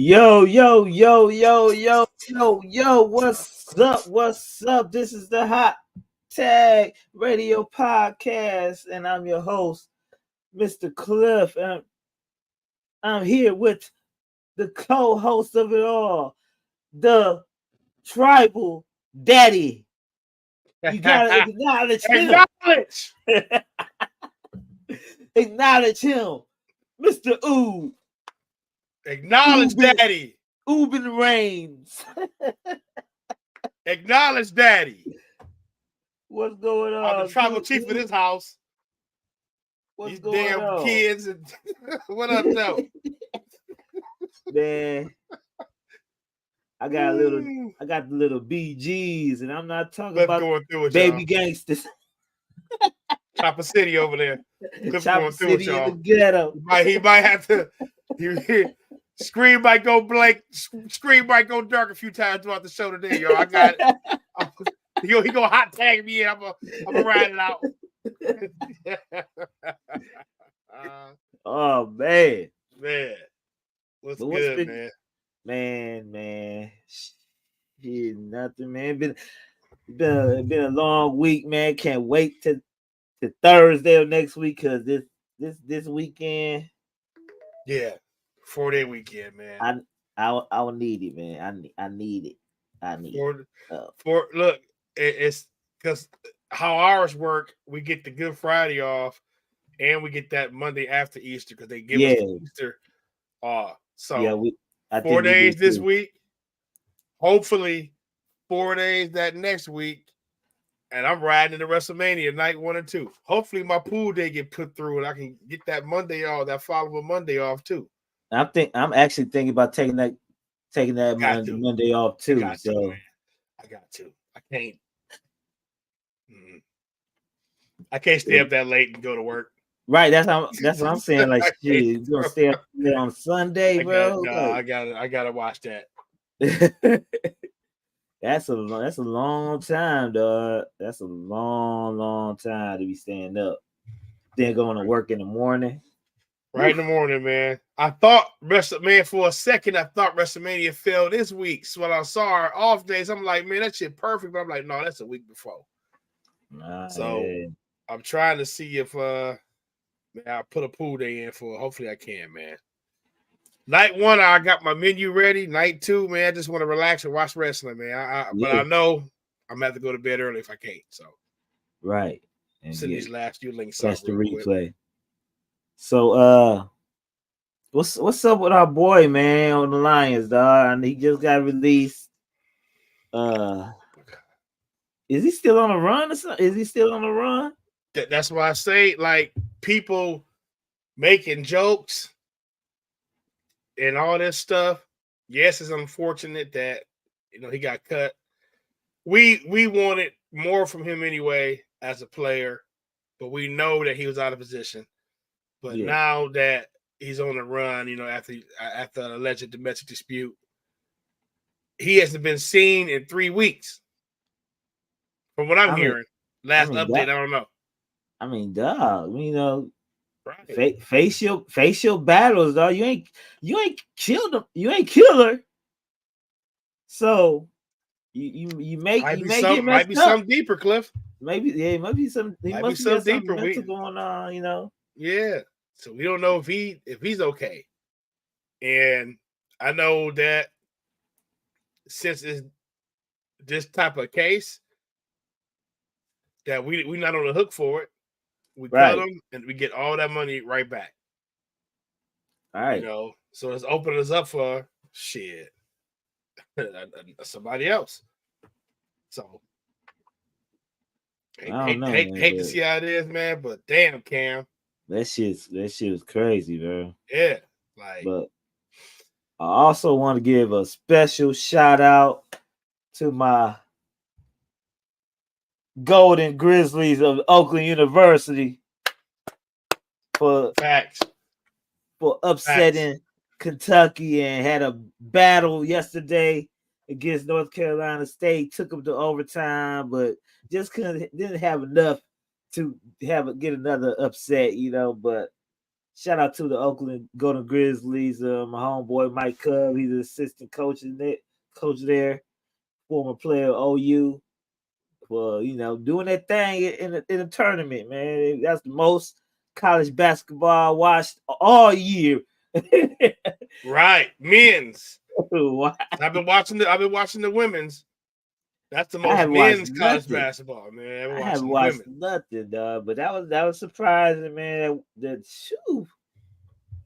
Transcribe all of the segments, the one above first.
Yo, yo, yo, yo, yo, yo, yo, what's up? What's up? This is the Hot Tag Radio Podcast, and I'm your host, Mr. Cliff. And I'm here with the co-host of it all, the tribal daddy. You gotta acknowledge him. Acknowledge him, Mr. Oob. Acknowledge daddy. Ubin Reigns. Acknowledge daddy. What's going on? I'm the tribal chief of this house. What's These going damn on? kids. And what up, though? Man, I got the little BGs, and I'm not talking Let's about going through it, baby y'all. gangsters. Chopper City over there. Cliff Chopper going through City it, y'all. in the ghetto. He might have to. Screen might go blank. Screen might go dark a few times throughout the show today, y'all. I got it. He gonna hot tag me in. I'm gonna ride it out. Oh man, what's good, man? Man, shit, nothing, man. Been a long week, man. Can't wait to Thursday of next week because this weekend. Yeah, 4-day weekend, man. I will need it, man. I need it. Look, it's because how ours work. We get the Good Friday off, and we get that Monday after Easter because they give us the Easter off. So yeah, 4 days this week. Hopefully, 4 days that next week, and I'm riding into WrestleMania night 1 and 2. Hopefully, my pool day get put through, and I can get that Monday off, that following Monday off too. I'm actually thinking about taking that Monday off too. I got to. I can't. I can't stay up that late and go to work. Right, that's what I'm saying. Like, shit, you gonna stay up there on Sunday, bro? I gotta watch that. That's a long time, dog. That's a long time to be staying up. Then going to work in the morning. Right in the morning, man. I thought for a second, I thought WrestleMania fell this week. So when I saw our off days, I'm like, man, that shit perfect. But I'm like, no, that's a week before. I'm trying to see if I'll put a pool day in for. Hopefully I can, man. Night 1, I got my menu ready. Night 2, man, I just want to relax and watch wrestling, man. But I know I'm gonna have to go to bed early if I can't. So right. And send these last few links. That's the replay. Quick. So what's up with our boy, man, on the Lions, dog? And he just got released. Is he still on a run or something? Is he still on a run? That's why I say, like, people making jokes and all this stuff. Yes, it's unfortunate that he got cut. We wanted more from him anyway as a player, but we know that he was out of position. But now that he's on the run, after an alleged domestic dispute, he hasn't been seen in 3 weeks. From what I'm hearing, last update, I don't know. I mean, dog, right. facial battles, dog. You ain't killed him. You ain't kill her. So you might be something deeper, Cliff. Maybe it might be some. He must be something deeper going on, Yeah. So we don't know if he's okay. And I know that since it's this type of case, that we're not on the hook for it. We cut them and we get all that money right back. All right. So it's opening us up for shit. Somebody else. So hate to see how it is, man, but damn, Cam. That shit was crazy, bro. Yeah. But I also want to give a special shout out to my Golden Grizzlies of Oakland University for upsetting Kentucky and had a battle yesterday against North Carolina State. Took them to overtime, but just didn't have enough to get another upset, But Shout out to the Oakland Golden Grizzlies. My homeboy Mike Cub, he's the assistant coach there, former player OU. For doing that thing in a tournament, man. That's the most college basketball I watched all year. Right, men's. Wow. I've been watching the women's. That's the I most haven't watched men's college nothing. basketball, man. I haven't watched nothing, dog. But that was surprising, man. That shoo.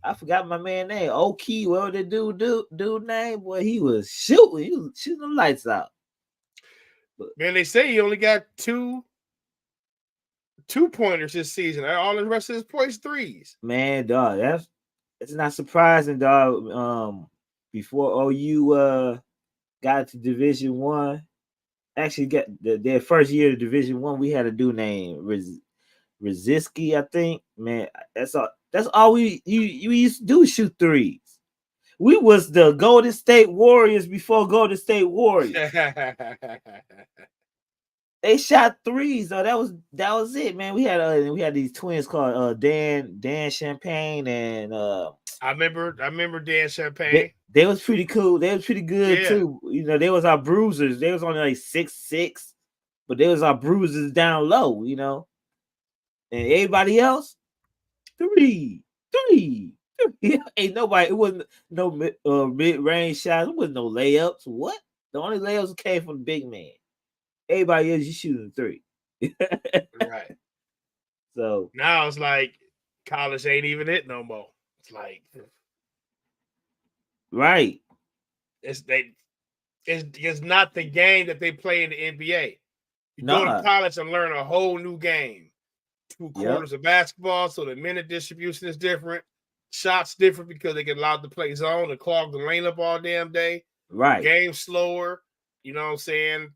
I forgot my man name. Oki, what the dude name? Boy, he was shooting. He was shooting the lights out. Man, they say he only got two pointers this season. All the rest of his points threes. Man, dog, it's not surprising, dog. Before OU got to Division One, actually got their first year of Division One, we had a dude named Rziski, I think. Man, that's all we used to do, shoot threes. We was the Golden State Warriors before Golden State Warriors. They shot threes, though. That was it, man. We had these twins called Dan Champagne and I remember Dan Champagne. They was pretty cool. They was pretty good too. They was our bruisers. They was only like 6'6", but they was our bruisers down low. And everybody else, three. Ain't nobody. It wasn't no mid-range shots. It wasn't no layups. What? The only layups came from the big man. Everybody else, you shooting three. Right. So now it's like college ain't even it no more. It's like right. It's not the game that they play in the NBA. You go to college and learn a whole new game. 2 quarters of basketball, so the minute distribution is different. Shots different because they get allowed to play zone and clog the lane up all damn day. Right. Game slower. You know what I'm saying?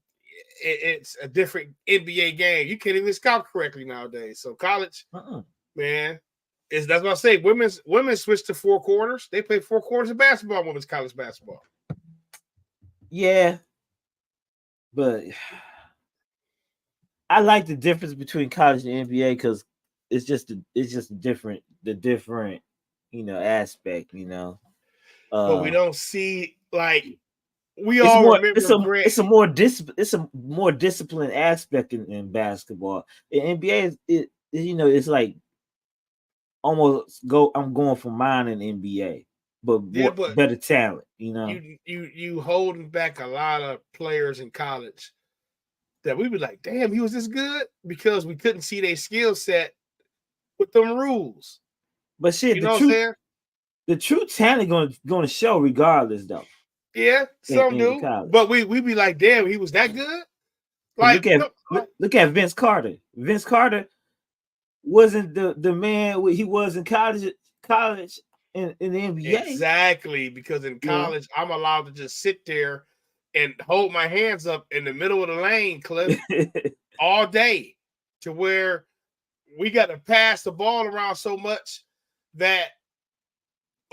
It's a different NBA game. You can't even scout correctly nowadays. So college, man, that's what I say. Women switch to 4 quarters. They play 4 quarters of basketball. Women's college basketball. Yeah, but I like the difference between college and NBA because it's just a different aspect. But we don't see like. We all remember it's a more disciplined aspect in basketball. In NBA, it's like almost I'm going for mine in NBA, but better talent. You holding back a lot of players in college that we be like, damn, he was this good because we couldn't see their skill set with them rules. But shit, the true talent going to show regardless, though. Yeah, some do. But we be like, damn, he was that good. Like, look at Vince Carter. Vince Carter wasn't the man he was in college in the NBA. Exactly, because in college, I'm allowed to just sit there and hold my hands up in the middle of the lane, Cliff, all day, to where we got to pass the ball around so much that.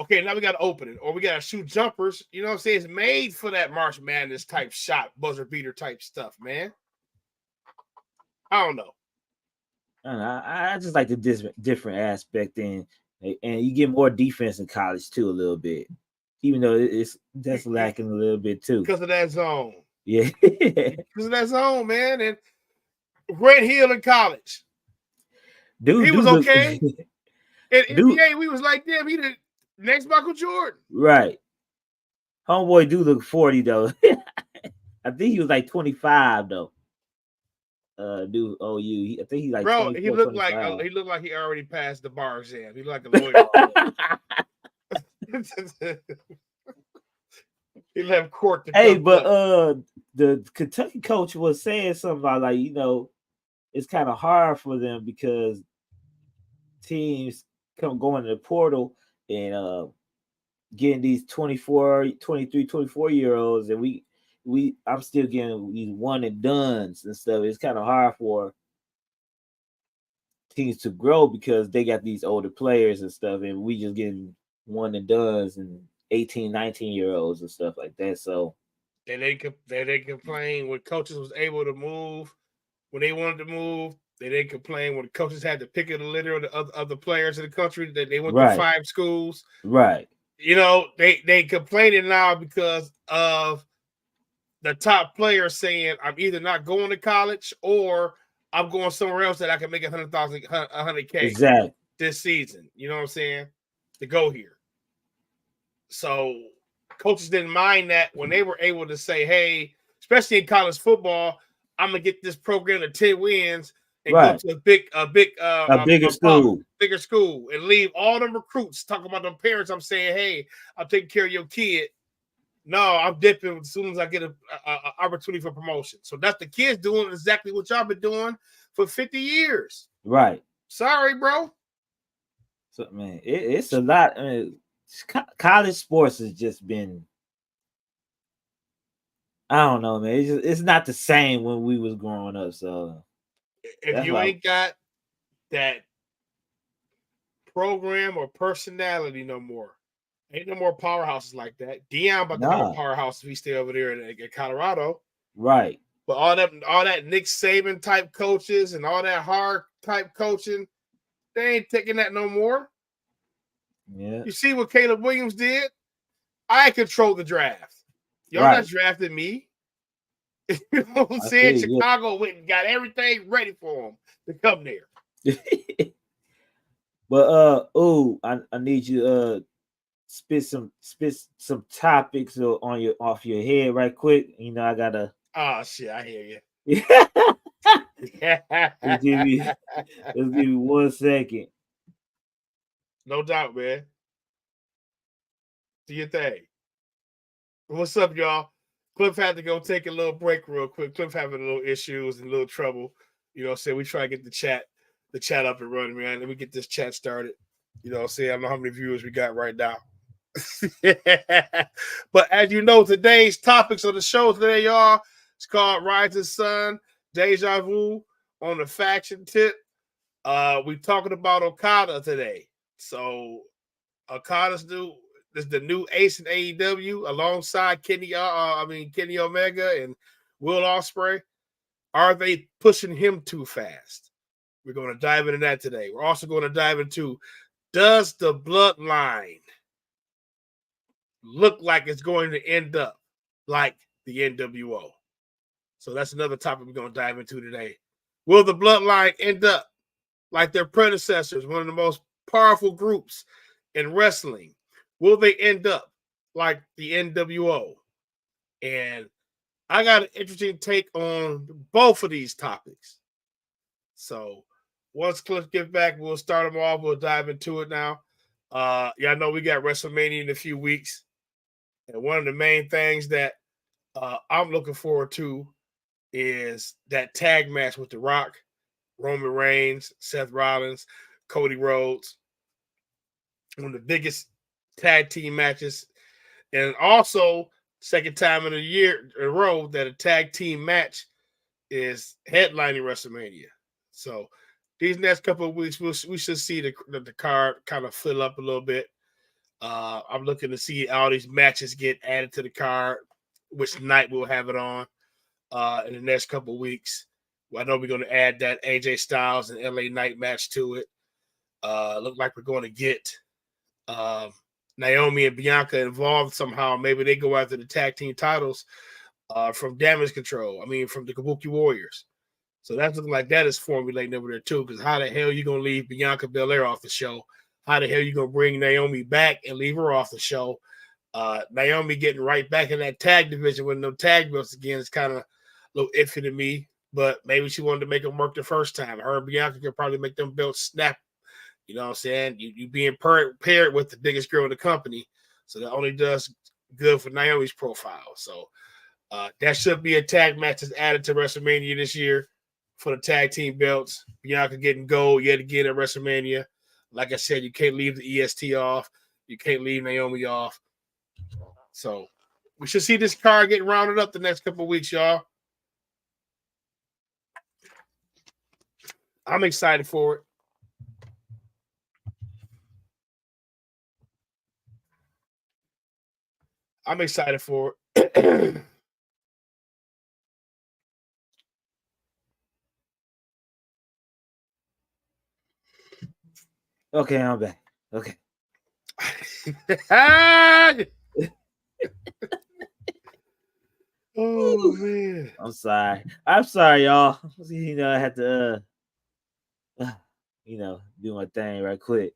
Okay, now we got to open it, or we got to shoot jumpers. You know what I'm saying? It's made for that March Madness type shot, buzzer beater type stuff, man. I don't know. I just like the different aspect, and you get more defense in college too, a little bit, even though that's lacking a little bit too because of that zone. Yeah, because of that zone, man. And Grant Hill in college, he was okay. In NBA, we was like, damn, he the next Michael Jordan. Right. Homeboy do look 40 though. I think he was like 25 though. Dude, OU. I think he's like. Bro, he looked 25. like he already passed the bar exam. He looked like a lawyer. He left court to but the Kentucky coach was saying something about like, it's kind of hard for them because teams going to the portal and getting these 23, 24-year-olds, and I'm still getting these one and dones and stuff. It's kind of hard for teams to grow because they got these older players and stuff, and we just getting one and dones and 18, 19-year-olds and stuff like that. So they complain when coaches was able to move when they wanted to move. They didn't complain when the coaches had to pick of the litter of the players in the country that they went to Right. 5 schools. Right. You know, they complaining now because of the top players saying I'm either not going to college or I'm going somewhere else that I can make 100K Exactly. this season. You know what I'm saying? To go here. So coaches didn't mind that when they were able to say, hey, especially in college football, I'm gonna get this program to 10 wins and go Right. to A bigger school. bigger school and leave all them recruits. Talk about them parents. I'm saying, hey, I'm taking care of your kid. No, I'm dipping as soon as I get a opportunity for promotion. So that's the kids doing exactly what y'all been doing for 50 years. Right. Sorry, bro. So man, it's a lot. I mean, college sports has just been. I don't know, man. It's not the same when we was growing up. So If you ain't got that program or personality no more, ain't no more powerhouses like that. Deion about to have a powerhouse if he stay over there in Colorado. Right. But all that Nick Saban type coaches and all that hard type coaching, they ain't taking that no more. Yeah. You see what Caleb Williams did? I control the draft. Y'all not drafting me. You know what I'm saying? Chicago went and got everything ready for him to come there. But I need you spit some topics off your head right quick. You know, I gotta. Oh shit, I hear you. Let's give you 1 second. No doubt, man. Do your thing. What's up, y'all? Cliff had to go take a little break real quick. Cliff having a little issues and a little trouble. You know what I'm saying? We try to get the chat up and running, man. Let me get this chat started. You know what I'm saying? I don't know how many viewers we got right now. But as you know, today's topics of the show today, y'all, it's called Rising Sun, Deja Vu on the faction tip. We talking about Okada today. So Okada's the new ace in AEW alongside Kenny Omega and Will Ospreay. Are they pushing him too fast? We're going to dive into that today. We're also going to dive into, does the bloodline look like it's going to end up like the NWO? So that's another topic we're going to dive into today. Will the bloodline end up like their predecessors, one of the most powerful groups in wrestling? Will they end up like the NWO? And I got an interesting take on both of these topics. So once Cliff gets back, we'll start them off. We'll dive into it now. Y'all know we got WrestleMania in a few weeks. And one of the main things that I'm looking forward to is that tag match with The Rock, Roman Reigns, Seth Rollins, Cody Rhodes. One of the biggest tag team matches. And also, second time in a row that a tag team match is headlining WrestleMania. So these next couple of weeks, we should see the card kind of fill up a little bit. I'm looking to see all these matches get added to the card, which night we'll have it on in the next couple of weeks. Well, I know we're going to add that AJ Styles and LA Knight match to it. Look like we're going to get Naomi and Bianca involved somehow. Maybe they go after the tag team titles from Damage Control. From the Kabuki Warriors. So that's looking like that is formulating over there too. Because how the hell you gonna leave Bianca Belair off the show? How the hell you gonna bring Naomi back and leave her off the show? Naomi getting right back in that tag division with no tag belts again is kind of a little iffy to me. But maybe she wanted to make them work the first time. Her and Bianca could probably make them belts snap. You know what I'm saying? You being paired with the biggest girl in the company. So that only does good for Naomi's profile. So that should be a tag match that's added to WrestleMania this year for the tag team belts. Bianca getting gold yet again at WrestleMania. Like I said, you can't leave the EST off. You can't leave Naomi off. So we should see this card getting rounded up the next couple of weeks, y'all. I'm excited for it. I'm excited for it. Okay, I'm back. Okay. Oh man. I'm sorry. I'm sorry, y'all. I had to do my thing right quick.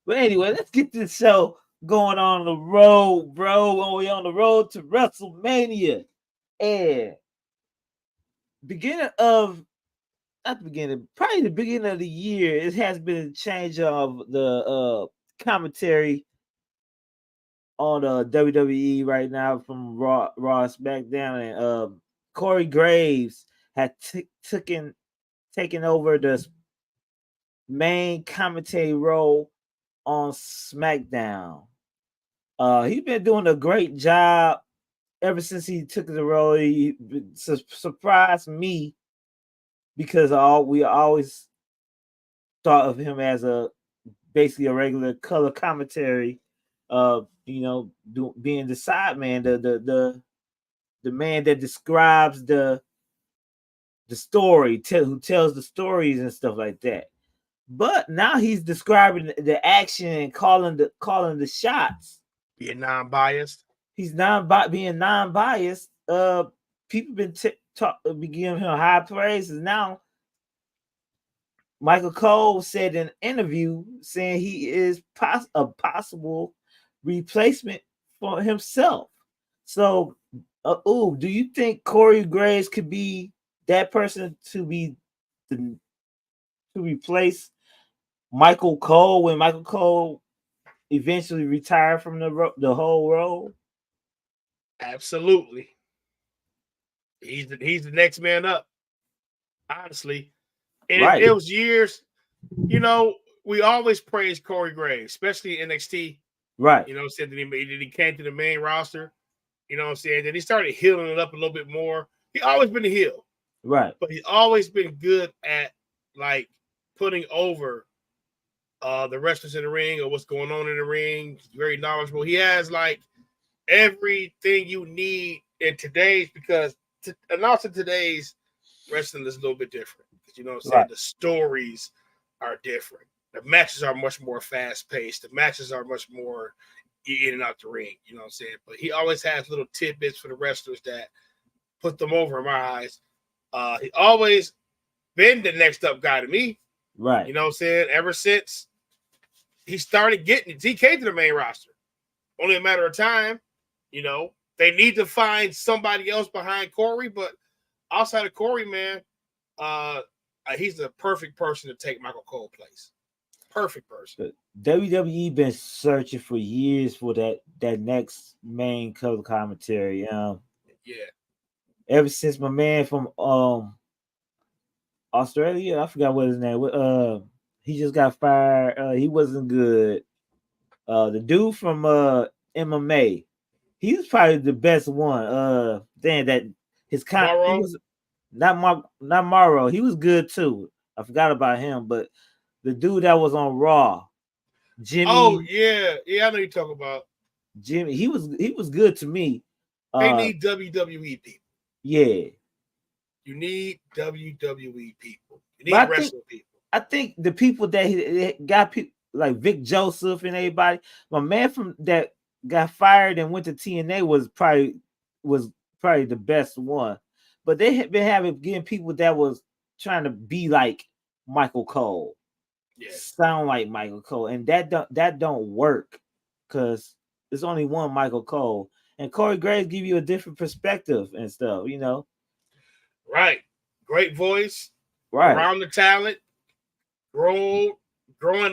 But anyway, let's get this show going on the road, bro. We on the road to WrestleMania. And beginning of not the beginning, probably the beginning of the year, it has been a change of the commentary on WWE right now from Raw, SmackDown, and Corey Graves had taken over the main commentary role on SmackDown. He's been doing a great job ever since he took the role. He surprised me because we always thought of him as basically a regular color commentary. Being the side man, the man that describes the story, who tells the stories and stuff like that. But now he's describing the action and calling the shots. Being non-biased. He's being non-biased. People been giving him high praises. Now Michael Cole said in an interview saying he is a possible replacement for himself. So, do you think Corey Graves could be that person to replace Michael Cole when Michael Cole eventually retired from the whole role? Absolutely. He's the next man up. Honestly. And Right. it was years, we always praise Corey Graves, especially NXT. Right. Said that he came to the main roster. You know what I'm saying? Then he started healing it up a little bit more. He always been a heel. Right. But he's always been good at like putting over the wrestlers in the ring or what's going on in the ring. He's very knowledgeable. He has like everything you need in today's, because announcing today's wrestling is a little bit different. You know what I'm saying? Right. The stories are different. The matches are much more fast paced. The matches are much more in and out the ring. You know what I'm saying? But he always has little tidbits for the wrestlers that put them over in my eyes. He always been the next up guy to me. Right. You know what I'm saying? Ever since he started getting it, he came to the main roster. Only a matter of time. They need to find somebody else behind Corey, but outside of Corey, man, he's the perfect person to take Michael Cole's place. Perfect person. WWE been searching for years for that next main color commentary. Yeah. Ever since my man from Australia, I forgot what his name. He just got fired. He wasn't good. The dude from MMA, he was probably the best one. Then that he was not Morrow. He was good too. I forgot about him, but the dude that was on Raw, Jimmy. Oh yeah, I know you talk about Jimmy. He was good to me. They need WWE people. Yeah, you need WWE people. You need wrestling people. I think the people that he got people like Vic Joseph and everybody. My man from that got fired and went to TNA was probably the best one. But they had been getting people that was trying to be like Michael Cole. Yes. Sound like Michael Cole. And that don't work because there's only one Michael Cole. And Corey Graves give you a different perspective and stuff, Right. Great voice. Right. Around the talent. Growing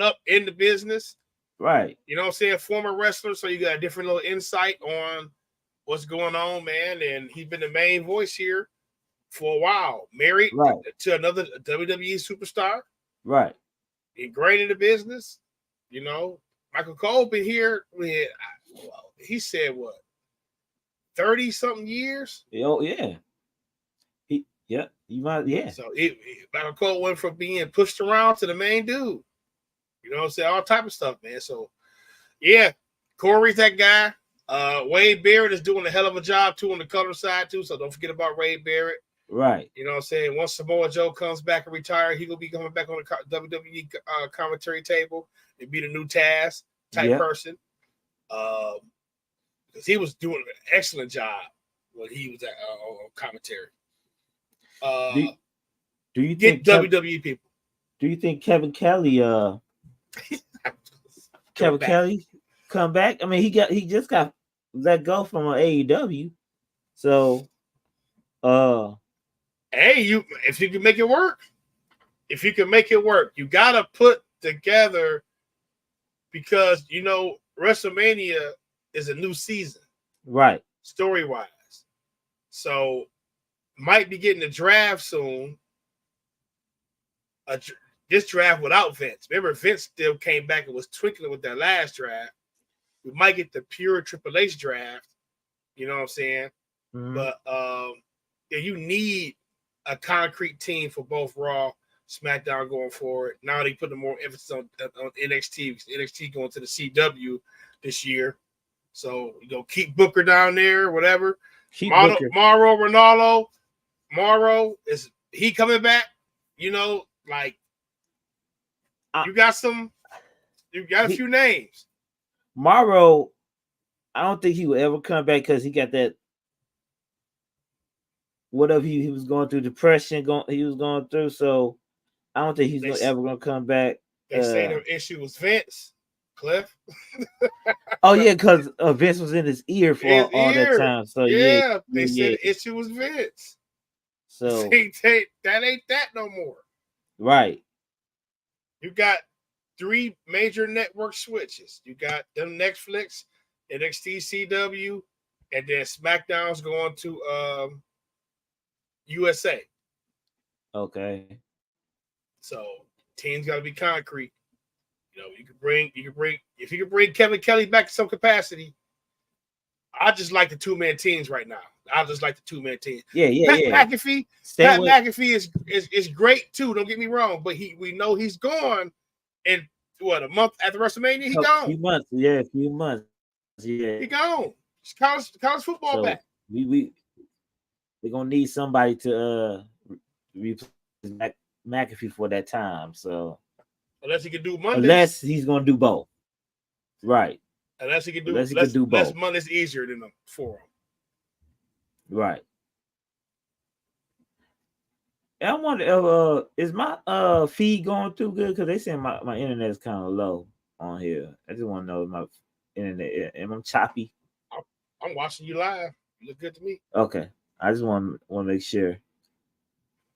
up in the business. Right. You know what I'm saying? Former wrestler, so you got a different little insight on what's going on, man. And he's been the main voice here for a while. Married to another WWE superstar. Right. Ingrained in the business. Michael Cole been here he said what? 30-something years? Oh, yeah. So Michael Cole went from being pushed around to the main dude. You know what I'm saying? All type of stuff, man. So, yeah, Corey's that guy. Wade Barrett is doing a hell of a job, too, on the color side, too. So don't forget about Wade Barrett. Right. You know what I'm saying? Once Samoa Joe comes back and retire, he will be coming back on the WWE commentary table and be the new Taz type Yep. person. Because he was doing an excellent job when he was on commentary. Do you Get think WWE people? Do you think Kevin Kelly come back? I mean, he just got let go from AEW. So hey, if you can make it work, you gotta put together, because WrestleMania is a new season, right. story wise. So might be getting a draft soon. This draft without Vince. Remember, Vince still came back and was twinkling with that last draft. We might get the pure Triple H draft. You know what I'm saying? Mm-hmm. But yeah, you need a concrete team for both Raw, SmackDown going forward. Now they putting more emphasis on NXT, because NXT going to the CW this year. So keep Booker down there, whatever. Mauro Ronaldo. Mauro, is he coming back? You got a few names. Mauro, I don't think he will ever come back because he got that. Whatever he was going through, depression, he was going through. So I don't think he's ever going to come back. They say the issue was Vince, Cliff. Oh yeah, because Vince was in his ear for all that time. So yeah, they said the issue was Vince. So that ain't that no more. Right. You got 3 major network switches. You got them Netflix, NXT, CW, and then SmackDown's going to USA. Okay. So teams got to be concrete. You can bring if you can bring Kevin Kelly back to some capacity. I just like the 2-man teams right now. I just like the 2-man team. Pat McAfee is great too. Don't get me wrong, but we know he's gone. And a month after WrestleMania, he gone. A few months. Yeah, he gone. It's college football so back. We're gonna need somebody to replace McAfee for that time. So unless he can do Mondays, unless he's gonna do both, right? Unless he can do both. Mondays easier than them for him, right? I wonder, is my feed going through good? Because they say my internet is kind of low on here. I just want to know if my internet, am I choppy? I'm watching you live. You look good to me. Okay, I just want to make sure.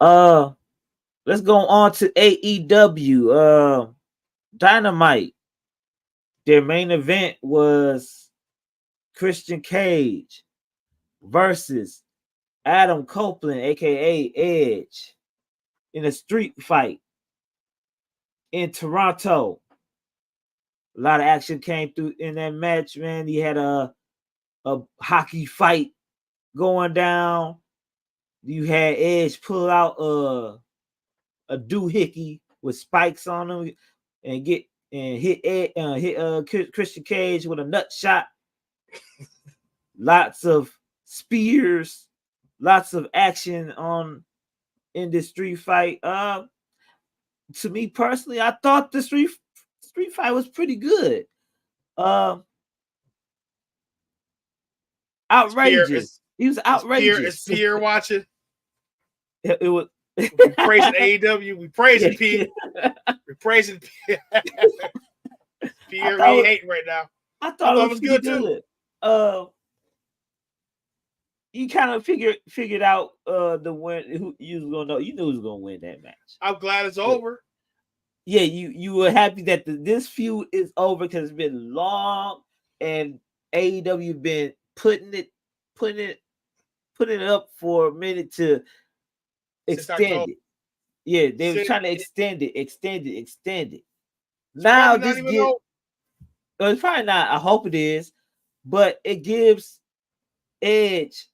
Let's go on to AEW. Dynamite. Their main event was Christian Cage versus Adam Copeland, aka Edge, in a street fight in Toronto. A lot of action came through in that match, man. He had a hockey fight going down. You had Edge pull out a doohickey with spikes on him and hit Christian Cage with a nut shot. Lots of spears, lots of action in this street fight. To me personally, I thought the street fight was pretty good. Outrageous. He was outrageous. Is Pierre watching? It was. We praising AEW. We praising P. We praising P. Pierre. He ain't hating right now. I thought it was good too. You kind of figured out the win. Who you was gonna know? You knew who was gonna win that match. I'm glad it's over. Yeah, you were happy that this feud is over because it's been long, and AEW been putting it up for a minute to extend it. Yeah, they were trying to extend it. Now this it's probably not. I hope it is, but it gives Edge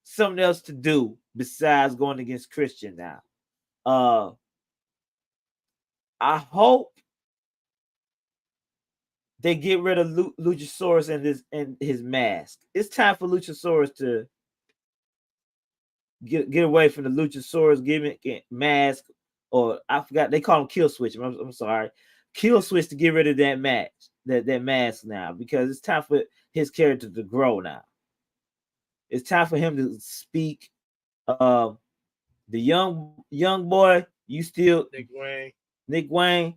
something else to do besides going against Christian now. I hope they get rid of Luchasaurus and his mask. It's time for Luchasaurus to get away from the Luchasaurus gimmick and mask, or I forgot they call him Kill Switch. I'm sorry, Kill Switch, to get rid of that match, that mask now, because it's time for his character to grow now. It's time for him to speak. The young boy, you still Nick Wayne,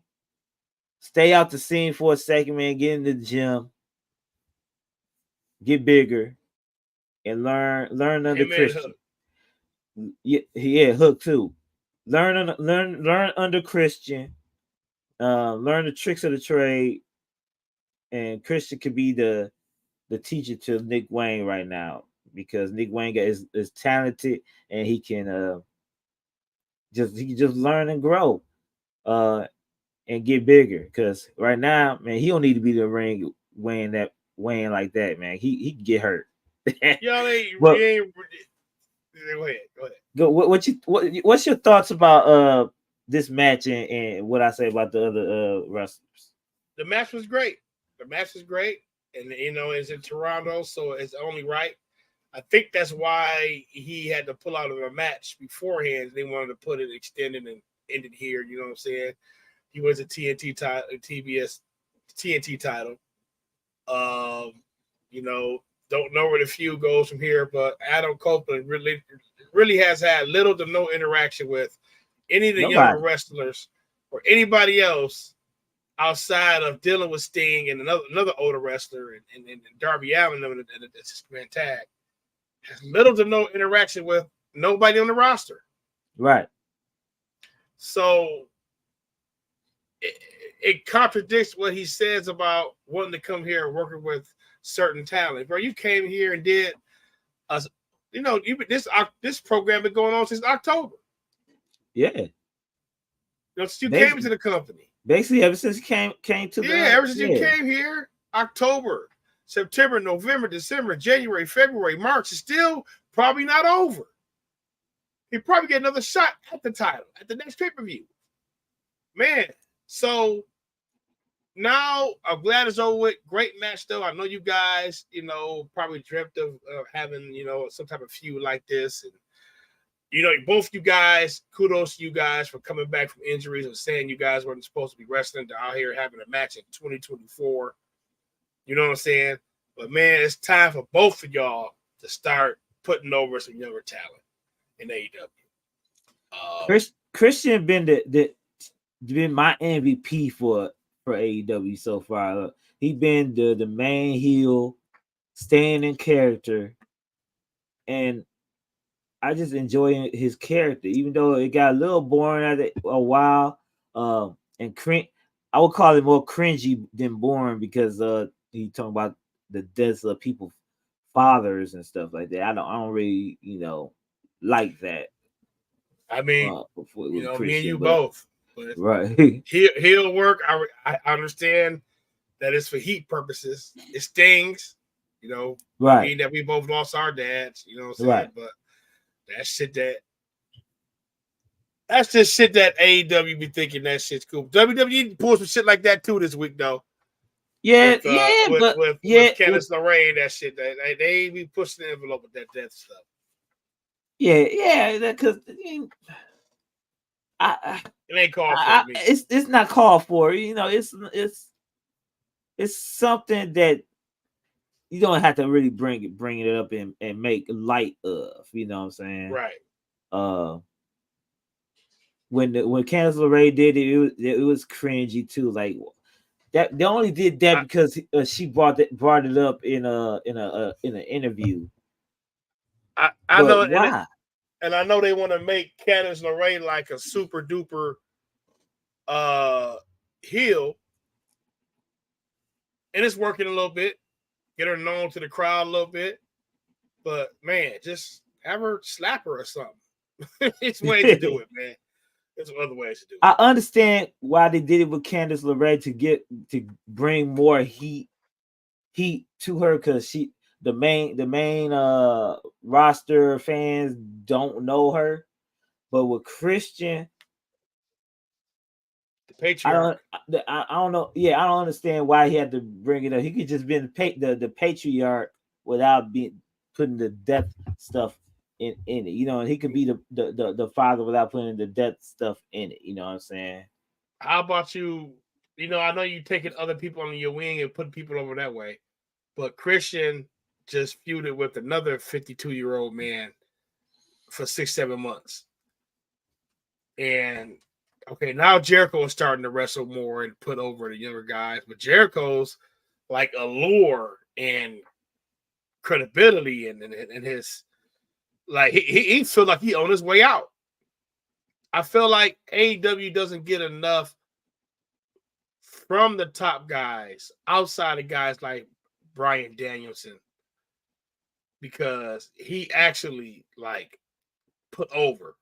stay out the scene for a second, man. Get in the gym, get bigger, and learn under Christian. Yeah, Hook too. Learn under Christian. Learn the tricks of the trade, and Christian could be the teacher to Nick Wayne right now, because Nick Wayne is talented, and he can just learn and grow, and get bigger. Because right now, man, he don't need to be the ring weighing like that, man. He can get hurt. Go ahead. What's your thoughts about this match and what I say about the other wrestlers? The match was great. And it's in Toronto, so it's only right. I think that's why he had to pull out of a match beforehand. They wanted to put it extended and ended here. You know what I'm saying? He wins a TNT title, TBS TNT title. Don't know where the feud goes from here, but Adam Copeland really has had little to no interaction with any of the younger wrestlers or anybody else outside of dealing with Sting and another older wrestler and Darby Allin and the six-man tag. Has little to no interaction with nobody on the roster. Right. So it contradicts what he says about wanting to come here and working with certain talent. Bro, you came here and did this program been going on since October. Yeah. Since you came into the company. Basically, ever since you came to ever since you came here, October, September, November, December, January, February, March, is still probably not over. He probably get another shot at the title at the next pay-per-view. Man, so now I'm glad it's over with. Great match, though. I know you guys, probably dreamt of having, some type of feud like this. And, both you guys, kudos to you guys for coming back from injuries and saying you guys weren't supposed to be wrestling. They're out here having a match in 2024. You know what I'm saying? But, man, it's time for both of y'all to start putting over some younger talent in AEW. Christian been been my MVP for AEW so far. He been the main heel, staying in character, and I just enjoy his character, even though it got a little boring after a while. And I would call it more cringy than boring, because he talking about the deaths of people's fathers and stuff like that. I don't really like that. I mean, me and you both. But right. He'll work. I understand that it's for heat purposes. It stings, right. Mean that we both lost our dads, you know what I'm saying? Right. But that's just shit that AEW be thinking that shit's cool. WWE pulled some shit like that too this week, though. Yeah, with Candice LeRae, that shit. They be pushing the envelope with that death stuff. Yeah, because it ain't called for me. It's not called for. It's something that you don't have to really bring it up and make light of. You know what I'm saying? Right. When Candice LeRae did it was cringy too. Like that, they only did that because she brought it up in an interview. I know why. And I know they want to make Candice LeRae like a super duper heel. And it's working a little bit. Get her known to the crowd a little bit. But, man, just have her slap her or something. It's ways to do it, man. There's other ways to do it. I understand why they did it with Candice LeRae to bring more heat to her, because the main roster fans don't know her. But with Christian, the patriarch, I don't know. Yeah, I don't understand why he had to bring it up. He could just been the patriarch without putting the death stuff in it, and he could be the father without putting the death stuff in it. You know what I'm saying? How about you? I know you taking other people on your wing and putting people over that way, but Christian just feuded with another 52-year-old man for 6-7 months. And okay, now Jericho is starting to wrestle more and put over the younger guys, but Jericho's like allure and credibility and his like he feel like he on his way out. I feel like AEW doesn't get enough from the top guys outside of guys like Bryan Danielson because he actually like put over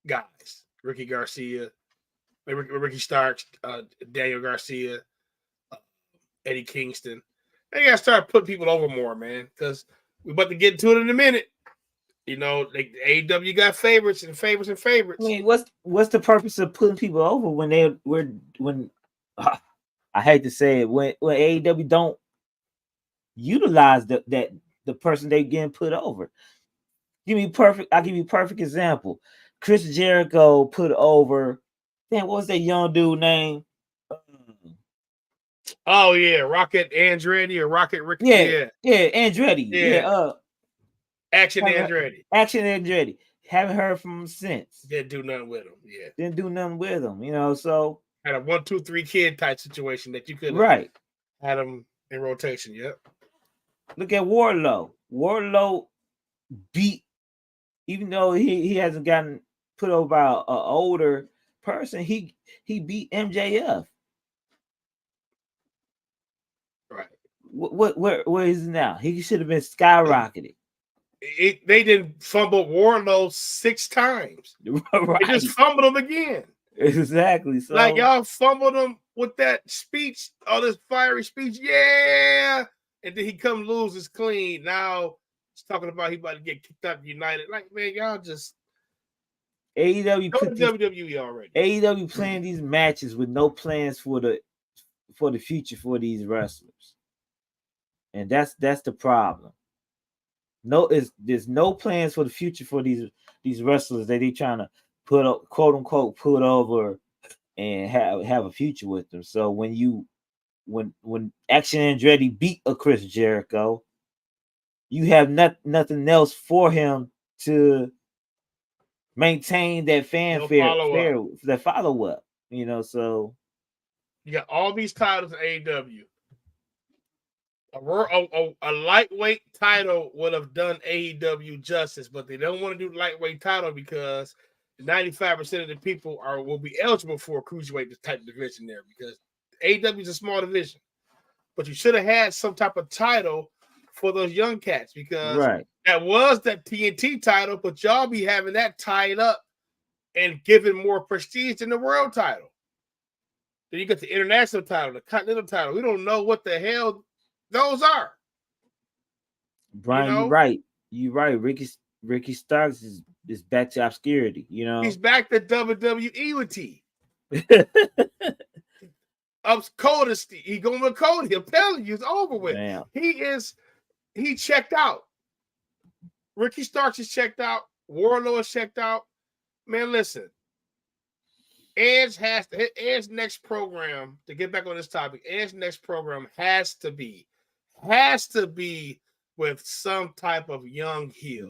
guys. Ricky Garcia, Ricky Starks, Daniel Garcia, Eddie Kingston. They gotta start putting people over more, man, because we're about to get into it in a minute. AEW got favorites and favorites and favorites. I mean, what's the purpose of putting people over when I hate to say it, when AEW don't utilize the person they getting put over. I'll give you a perfect example. Chris Jericho put over, damn, what was that young dude name? Oh yeah, Rocket Andretti or Rocket Ricky. Yeah, Andretti. Yeah. Action Andretti. Action Andretti. Haven't heard from him since. Didn't do nothing with him. Yeah. Didn't do nothing with him, so had a 1, 2, 3 kid type situation that you could right had him in rotation. Yep. Look at Wardlow. Wardlow beat, even though he hasn't gotten put over by an older person, he beat MJF. Right. Where is he now? He should have been skyrocketed. They didn't fumble Wardlow 6 times. Right. They just fumbled him again. Exactly. So like y'all fumbled him with that speech, all this fiery speech, yeah. And then he come lose his clean. Now he's talking about he about to get kicked out of United. Like, man, y'all just AEW put WWE already. AEW playing these matches with no plans for the future for these wrestlers, and that's the problem. There's no plans for the future for these wrestlers that they trying to put up, quote unquote, put over and have a future with them. So when Action Andretti beat a Chris Jericho, you have nothing else for him to maintain that fanfare, that follow up. So you got all these titles in AEW. A lightweight title would have done AEW justice, but they don't want to do the lightweight title because 95% of the people will be eligible for a cruiserweight type division there because AEW is a small division. But you should have had some type of title for those young cats because that was that TNT title, but y'all be having that tied up and giving more prestige than the world title. Then you got the international title, the continental title. We don't know what the hell those are. Brian, you're right. Ricky Starks is back to obscurity. He's back to WWE with T. Up Cody. He going with Cody. I'm telling you, it's over with. Damn. He checked out. Ricky Starks is checked out. Wardlow is checked out. Man, listen. Edge's next program, to get back on this topic, Edge's next program has to be with some type of young heel.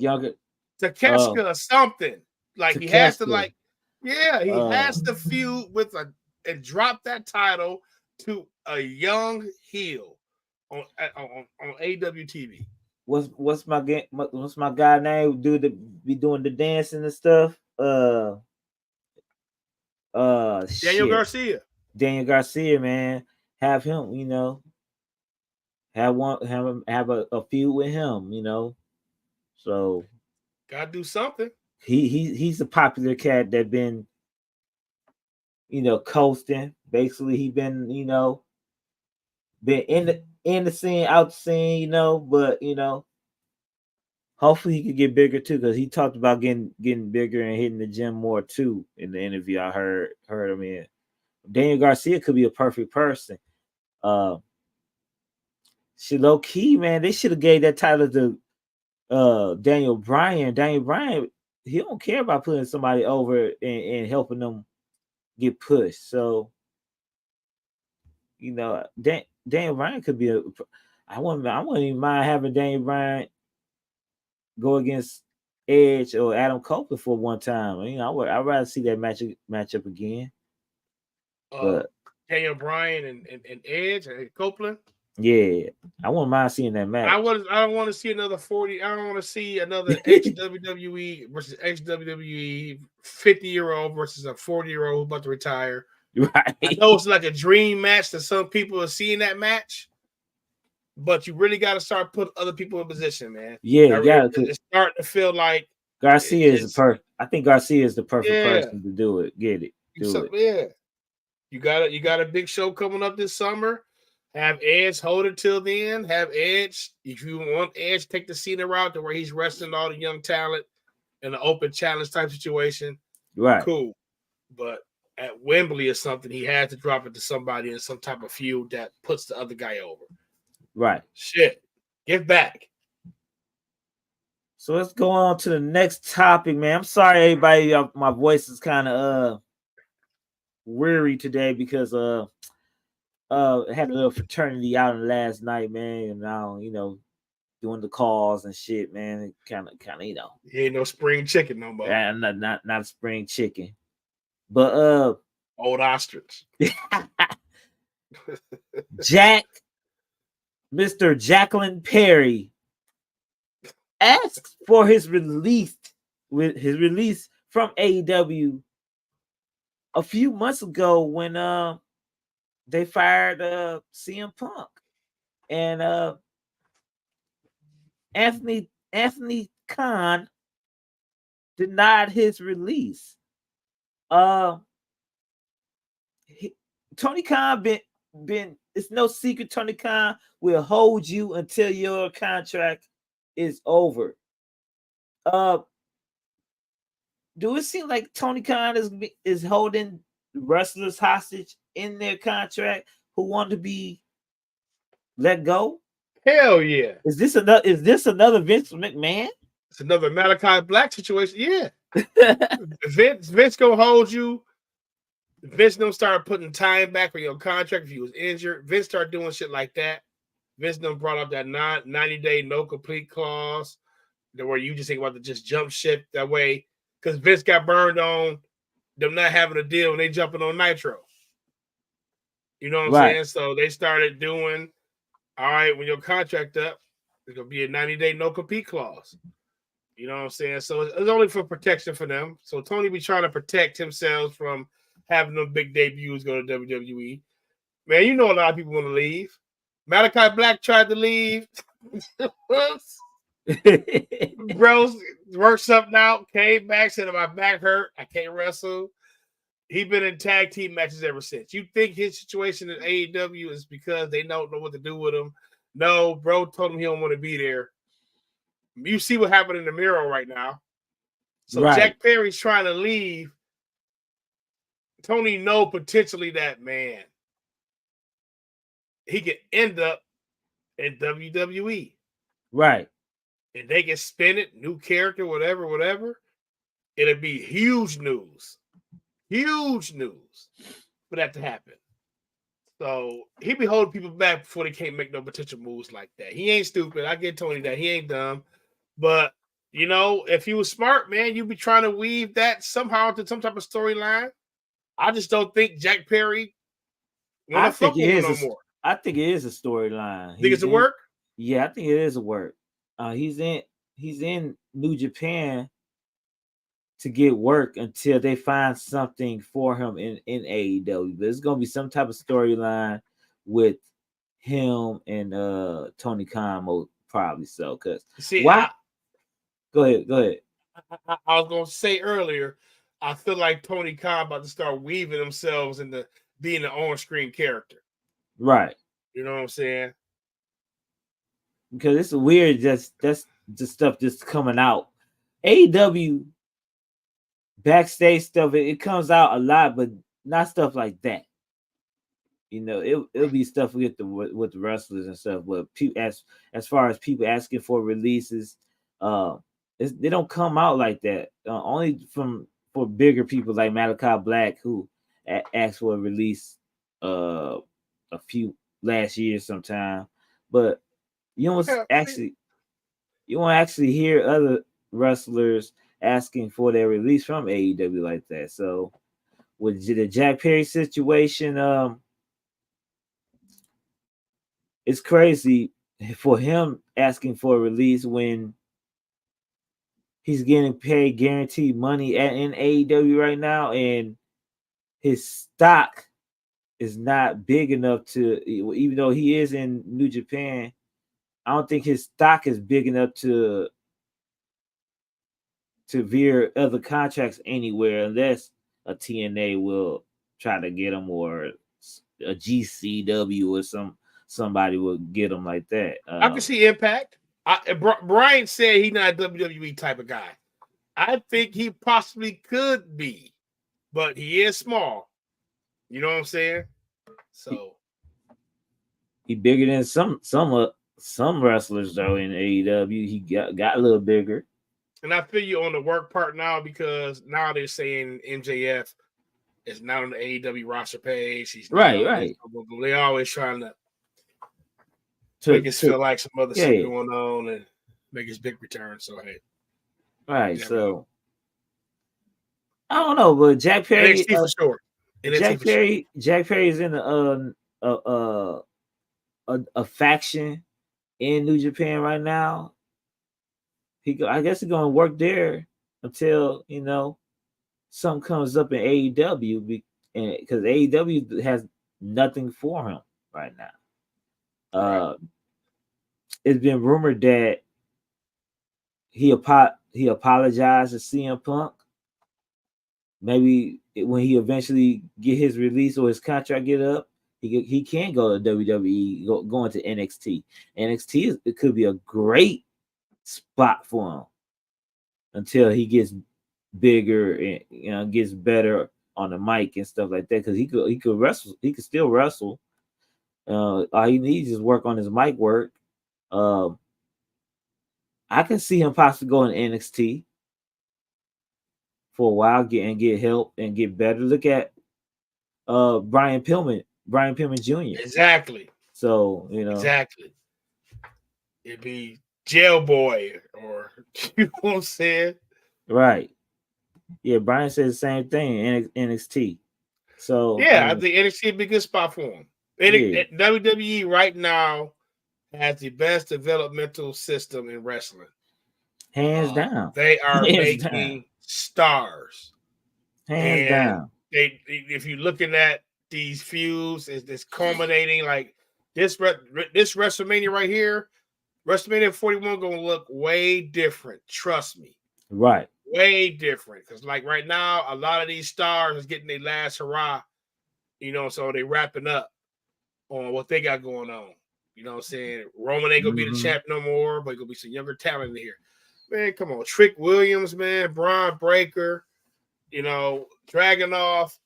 Takeshita or something. Like Takeshita. He has to he has to feud with and drop that title to a young heel on AEW TV. What's my guy name? Be doing the dancing and stuff. Daniel Garcia. Daniel Garcia, man. Have him, have a feud with him, So gotta do something. He's a popular cat that been, coasting. Basically, he been, been in the scene, out the scene, but hopefully he could get bigger too, because he talked about getting bigger and hitting the gym more too in the interview I heard him in. Daniel Garcia could be a perfect person. She low key, man, they should have gave that title Daniel Bryan. Daniel Bryan, he don't care about putting somebody over and helping them get pushed. So Daniel Bryan could be a. I wouldn't even mind having Daniel Bryan go against Edge or Adam Copeland for one time. I'd rather see that matchup again. But Daniel Bryan and Edge and Copeland. yeah, I wouldn't mind seeing that match. I don't want to see another 40. I don't want to see another ex WWE versus ex WWE 50-year-old versus a 40-year-old who's about to retire. Right. I know it's like a dream match that some people are seeing that match, but you really got to start putting other people in position, man. Yeah, it's starting to feel like Garcia is the perfect. I think Garcia is the perfect Yeah. person to do it. Get it. Do it. Yeah. You got a big show coming up this summer. Have Edge hold it till then. Have Edge, if you want Edge, take the Cena route to where he's wrestling all the young talent in an open challenge type situation. Right. Cool. But at Wembley or something, he had to drop it to somebody in some type of feud that puts the other guy over. Right. Shit. Give back. So let's go on to the next topic, man. I'm sorry, everybody. My voice is kind of weary today because I had a little fraternity out last night, man, and now doing the calls and shit, man. It kind of He ain't no spring chicken no more. Not a spring chicken, but old ostrich. Mr. Jacqueline Perry asks for his release from AEW a few months ago when they fired CM Punk, and Anthony Khan denied his release. Tony Khan been it's no secret Tony Khan will hold you until your contract is over. Do it seem like Tony Khan is holding wrestlers hostage in their contract who want to be let go? Hell yeah. Is this another Vince McMahon? It's another Malachi Black situation. Yeah. Vince gonna hold you. Vince don't start putting time back on your contract if you was injured. Vince start doing shit like that. Vince done brought up that 90-day no complete clause where you just think about to just jump ship that way. Because Vince got burned on them not having a deal when they jumping on Nitro. You know what I'm saying? So they started doing, all right, when your contract up, there's going to be a 90-day no-compete clause. You know what I'm saying? So it's only for protection for them. So Tony be trying to protect himself from having them big debuts go to WWE. Man, you know a lot of people want to leave. Malachi Black tried to leave. Bros worked something out, came back, said my back hurt, I can't wrestle. He been in tag team matches ever since. You think his situation in AEW is because they don't know what to do with him? No, bro told him he don't want to be there. You see what happened in the Miro right now. So Jack Perry's trying to leave. Tony know potentially that, man, he could end up in WWE. Right. And they can spin it, new character, whatever. It'll be huge news. Huge news for that to happen. So he be holding people back before they can't make no potential moves like that. He ain't stupid. I get Tony that. He ain't dumb. But, if he was smart, man, you'd be trying to weave that somehow into some type of storyline. I just don't think Jack Perry want to fuck with him no more. I think it is a storyline. Think it's a work? Yeah, I think it is a work. He's in New Japan to get work until they find something for him in AEW. But it's gonna be some type of storyline with him and Tony Khan, probably so. Cause why? Go ahead. I was gonna say earlier, I feel like Tony Khan about to start weaving themselves into being an on-screen character. Right. You know what I'm saying? Because it's weird. That's the stuff just coming out. AEW backstage stuff, it comes out a lot, but not stuff like that. It'll be stuff with the wrestlers and stuff. But as far as people asking for releases, Uh, they don't come out like that. Only for bigger people like Malachi Black, who asked for a release a few last year sometime. But you don't Yeah, actually you won't actually hear other wrestlers asking for their release from AEW like that. So with the Jack Perry situation, it's crazy for him asking for a release when he's getting paid guaranteed money in AEW right now, and his stock is not big enough to, even though he is in New Japan, I don't think his stock is big enough to veer other contracts anywhere unless a TNA will try to get him, or a GCW or somebody will get him like that. I can see Impact. Brian said he's not a WWE type of guy. I think he possibly could be, but he is small. You know what I'm saying? So he bigger than some wrestlers though in AEW. He got a little bigger. and I feel you on the work part now because now they're saying MJF is not on the AEW roster page. He's not Right, on this. right. They always trying to To make us feel like some other stuff yeah, going on and make his big return. So hey, right. never know. So I don't know, but NXT for sure. NXT for sure. Jack Perry is in a faction in New Japan right now. I guess he's gonna work there until something comes up in AEW, because AEW has nothing for him right now. Right. It's been rumored that he apologized to CM Punk. Maybe when he eventually get his release or his contract get up, he can go to WWE, go into NXT. It could be a great spot for him until he gets bigger and gets better on the mic and stuff like that. Because he could wrestle, he could still wrestle. All he needs is work on his mic work. Um, I can see him possibly going to NXT for a while, get help and get better. Look at Brian Pillman Jr. Exactly. So Exactly. It'd be Jail Boy or you know what I'm saying? right. Yeah, Brian said the same thing in NXT. So I Yeah, I mean, think NXT would be a good spot for him. yeah, WWE right now has the best developmental system in wrestling. hands down, They are hands down, making stars, hands and down. if you're looking at these feuds, it's culminating like this WrestleMania right here. WrestleMania 41 gonna look way different. Trust me, Right. way different. Because like right now, a lot of these stars is getting their last hurrah. So they wrapping up on what they got going on. You know what I'm saying? Roman ain't gonna be the Mm-hmm. champ no more, but gonna be some younger talent in here. Man, come on. Trick Williams, man, Braun Breaker, Dragunov.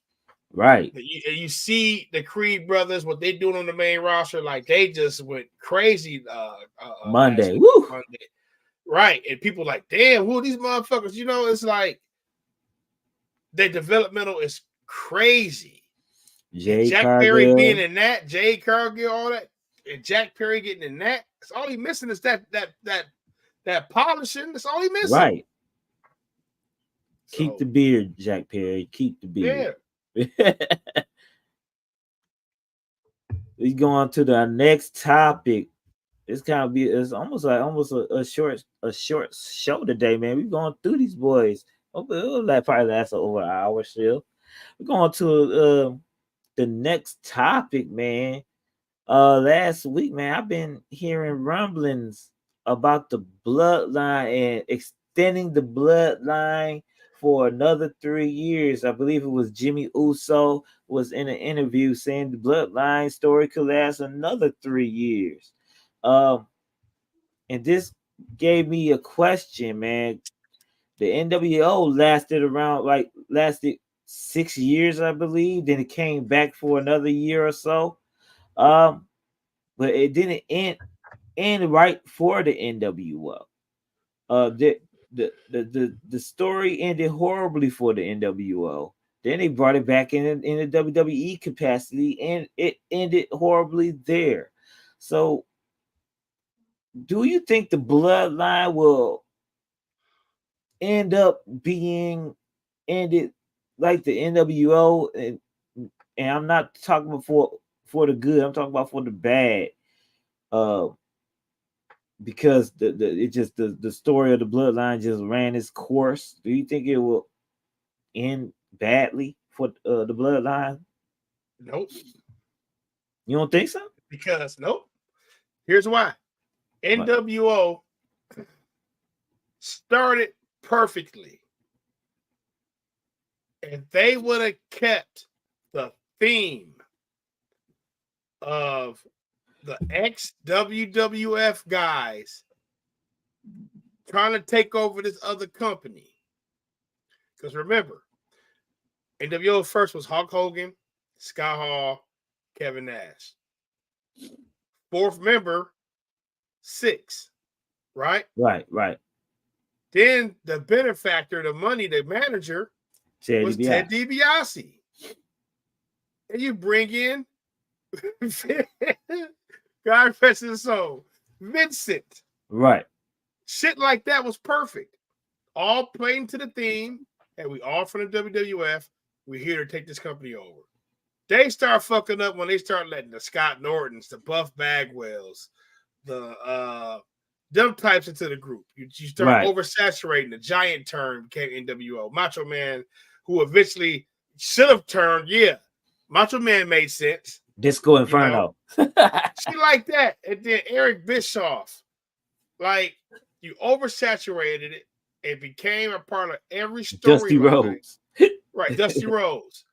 Right. You see the Creed brothers, what they doing on the main roster, like they just went crazy last Monday. week, Woo. Monday. Right. And people like, damn, who are these motherfuckers? It's like their developmental is crazy. And Jay Jack Perry being Cargill. in that, Jay Cargill, all that, and Jack Perry getting in that, it's all he missing is that polishing. That's all he missing. Right. Keep So the beard, Jack Perry. Keep the beard. yeah. We go on to the next topic. It's almost a short show today, man. We going through these boys. It'll probably last over an hour still. We're going to the next topic, man. Last week, man, I've been hearing rumblings about the bloodline and extending the bloodline for another 3 years. I believe it was Jimmy Uso was in an interview saying the bloodline story could last another 3 years. Um, and this gave me a question, man. The NWO lasted 6 years, I believe. Then it came back for another year or so. But it didn't end right for the NWO. The story ended horribly for the NWO. Then they brought it back in the WWE capacity, and it ended horribly there. So, do you think the bloodline will end up being ended like the NWO? And I'm not talking about for the good. I'm talking about for the bad. Uh, because the story of the bloodline just ran its course. Do you think it will end badly for the bloodline? Nope. You don't think so? Because nope. Here's why. What? NWO started perfectly. If they would have kept the theme of the ex WWF guys trying to take over this other company. Because remember, NWO first was Hulk Hogan, Scott Hall, Kevin Nash. Fourth member, Six, right? Right. Then the benefactor, the money, the manager was Ted DiBiase. And you bring in God rest his soul, Vincent. Right. Shit like that was perfect. All playing to the theme, and we all from the WWF. We're here to take this company over. They start fucking up when they start letting the Scott Nortons, the Buff Bagwells, the them types into the group. You start oversaturating. The Giant turn became NWO. Macho Man, who eventually should have turned, Macho Man made sense. Disco Inferno. Shit like that. And then Eric Bischoff. Like, you oversaturated it. It became a part of every storyline. Dusty Rhodes. Right, Dusty Rhodes.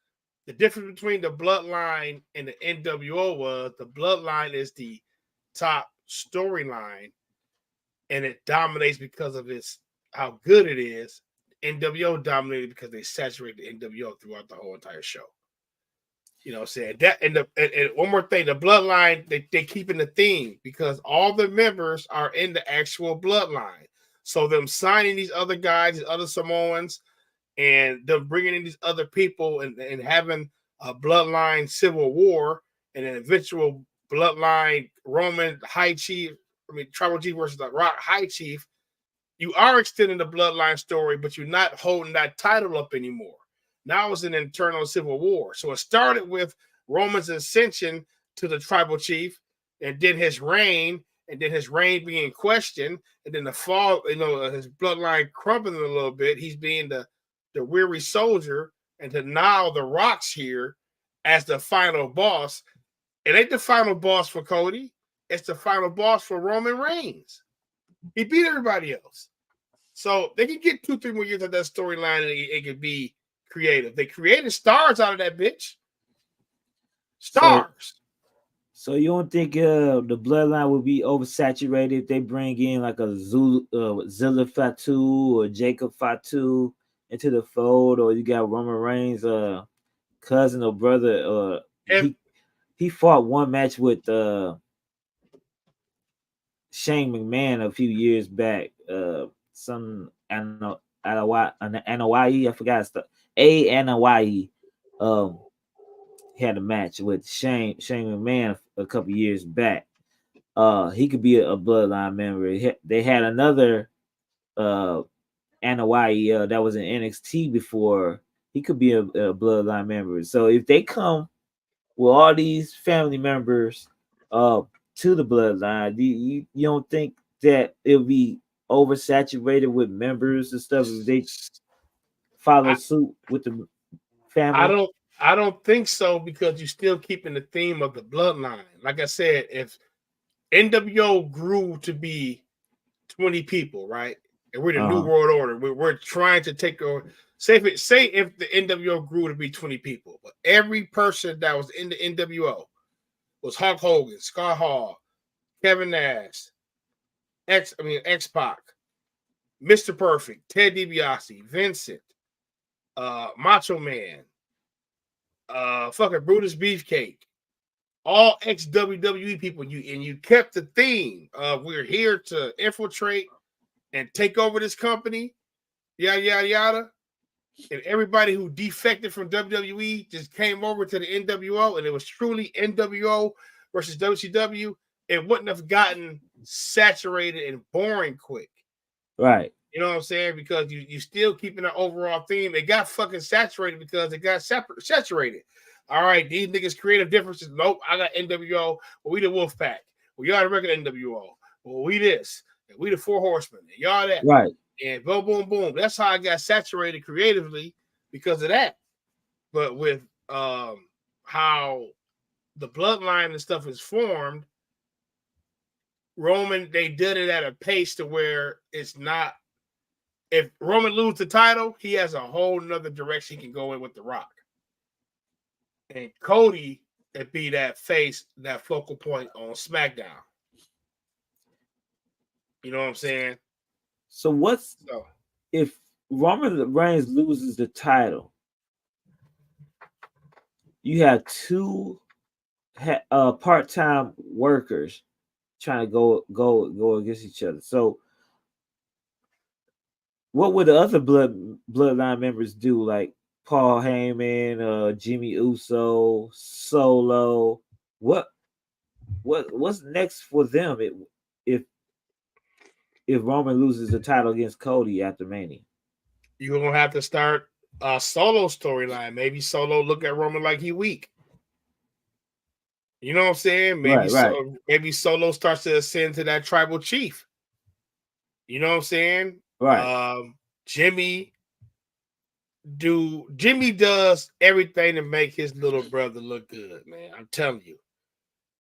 The difference between the Bloodline and the NWO was the Bloodline is the top storyline, and it dominates because of how good it is. NWO dominated because they saturate the NWO throughout the whole entire show. You know what I'm saying? That and one more thing, the Bloodline, they keeping the theme because all the members are in the actual Bloodline. So them signing these other guys, these other Samoans, and them bringing in these other people and having a Bloodline civil war and an eventual Bloodline Roman high chief, Tribal Chief versus the Rock high chief, you are extending the Bloodline story, but you're not holding that title up anymore. Now it's an internal civil war. So it started with Roman's ascension to the tribal chief, and then his reign, being questioned, and then the fall, his bloodline crumbling a little bit. He's being the weary soldier, and then now the Rock's here as the final boss. It ain't the final boss for Cody. It's the final boss for Roman Reigns. He beat everybody else. So they can get 2-3 more years of that storyline, and it could be creative. They created stars out of that bitch. Stars. So you don't think the bloodline will be oversaturated if they bring in like a Zilla Fatu or Jacob Fatu into the fold, or you got Roman Reigns' cousin or brother? He fought one match with Shane McMahon a few years back. Some Anoa'i, I forgot stuff. Anoa'i had a match with Shane McMahon a couple years back. He could be a bloodline member. They had another Anoa'i that was in NXT before. He could be a bloodline member. So if they come with all these family members to the bloodline, you don't think that it'll be oversaturated with members and stuff if they follow suit with the family? I don't think so, because you're still keeping the theme of the bloodline. Like I said, if NWO grew to be 20 people, right? And we're the New World Order. We're trying to take over. Say if the NWO grew to be 20 people, but every person that was in the NWO was Hulk Hogan, Scott Hall, Kevin Nash, X-Pac, Mr. Perfect, Ted DiBiase, Vincent, Macho Man, fucking Brutus Beefcake, all ex-WWE people, you kept the theme of we're here to infiltrate and take over this company, yada yada yada. And everybody who defected from WWE just came over to the NWO, and it was truly NWO versus WCW, it wouldn't have gotten saturated and boring quick. Right. You know what I'm saying? Because you still keeping an overall theme. It got fucking saturated because it got saturated. All right, these niggas creative differences. Nope, I got NWO. Well, we the Wolfpack. Well, y'all the regular NWO. Well, we this. And we the Four Horsemen. And y'all that. Right. And boom, boom, boom. That's how I got saturated creatively because of that. But with how the bloodline and stuff is formed, Roman, they did it at a pace to where it's not. If Roman loses the title, he has a whole nother direction he can go in with The Rock. And Cody would be that face, that focal point on SmackDown. You know what I'm saying? So if Roman Reigns loses the title? You have two part-time workers trying to go against each other. So what would the other bloodline members do? Like Paul Heyman, Jimmy Uso, Solo. What's next for them if Roman loses the title against Cody after Mania? You're gonna have to start a Solo storyline. Maybe Solo look at Roman like he weak. You know what I'm saying? Maybe Solo starts to ascend to that tribal chief. You know what I'm saying? Right. Jimmy does everything to make his little brother look good, man. I'm telling you.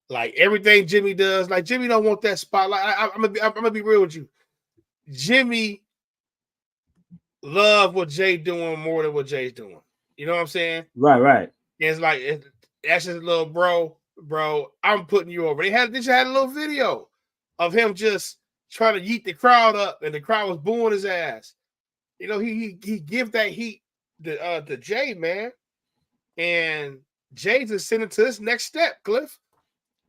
Like everything Jimmy does, like Jimmy don't want that spotlight. I'm gonna be real with you. Jimmy love what Jay doing more than what Jay's doing. You know what I'm saying? Right. It's like that's just a little bro. I'm putting you over. They just had a little video of him just trying to yeet the crowd up, and the crowd was booing his ass. You know, he give that heat to Jay, man, and Jay's ascending to this next step, Cliff.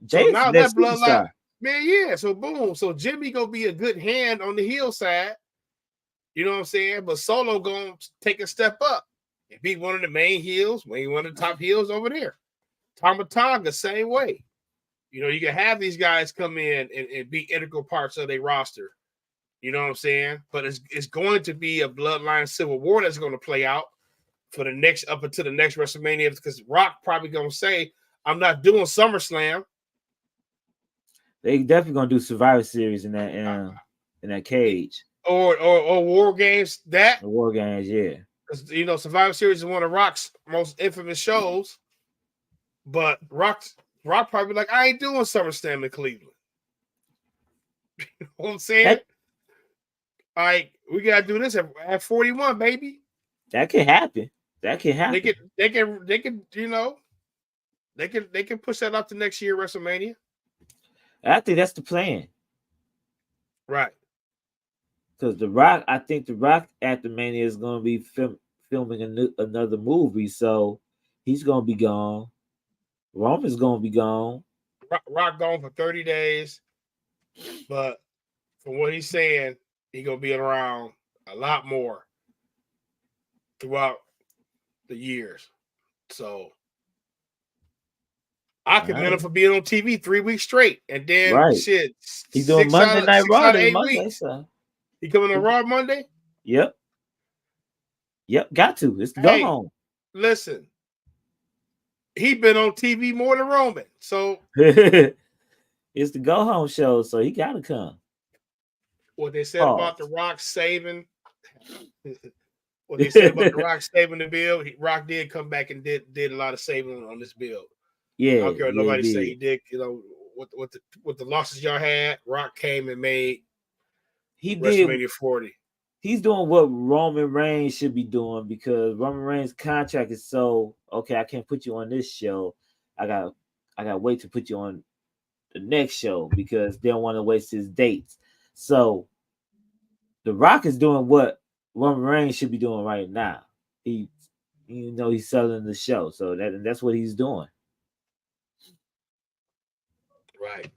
So Jay's now next that bloodline, superstar. man, yeah. So boom. So Jimmy gonna be a good hand on the heel side. You know what I'm saying? But Solo gonna take a step up and be one of the main heels, maybe one of the top heels over there. Tama Tonga, same way. You know, you can have these guys come in and be integral parts of their roster. You know what I'm saying? But it's going to be a bloodline civil war that's going to play out for the next up until the next WrestleMania, because Rock probably gonna say, I'm not doing SummerSlam. They definitely gonna do Survivor Series in that cage. Or War Games, The War Games, yeah. Because you know, Survivor Series is one of Rock's most infamous shows. But Rock probably like, I ain't doing SummerSlam in Cleveland. You know what I'm saying? Like, we gotta do this at 41, baby. That can happen. They can, you know, they can push that up to next year WrestleMania. I think that's the plan. Right. Because I think the Rock after Mania is going to be filming another movie, so he's going to be gone. Roman's going to be gone. Rock gone for 30 days, but from what he's saying, he's going to be around a lot more throughout the years. So I commend him for being on TV 3 weeks straight, and then shit, he's doing Monday Night Raw. 8 weeks. So. He coming on Raw Monday? Yep, got to. It's go home. Listen, he been on TV more than Roman, so it's the go home show, so he got to come. What they said about The Rock saving, what they said about The Rock saving the bill, Rock did come back and did a lot of saving on this bill. Yeah, I don't care what nobody say he did. You know what the losses y'all had, Rock came and made WrestleMania 40. He's doing what Roman Reigns should be doing, because Roman Reigns' contract is so okay. I can't put you on this show. I got to wait to put you on the next show because they don't want to waste his dates. So The Rock is doing what Roman Reigns should be doing right now. He's selling the show, so that's what he's doing. Right.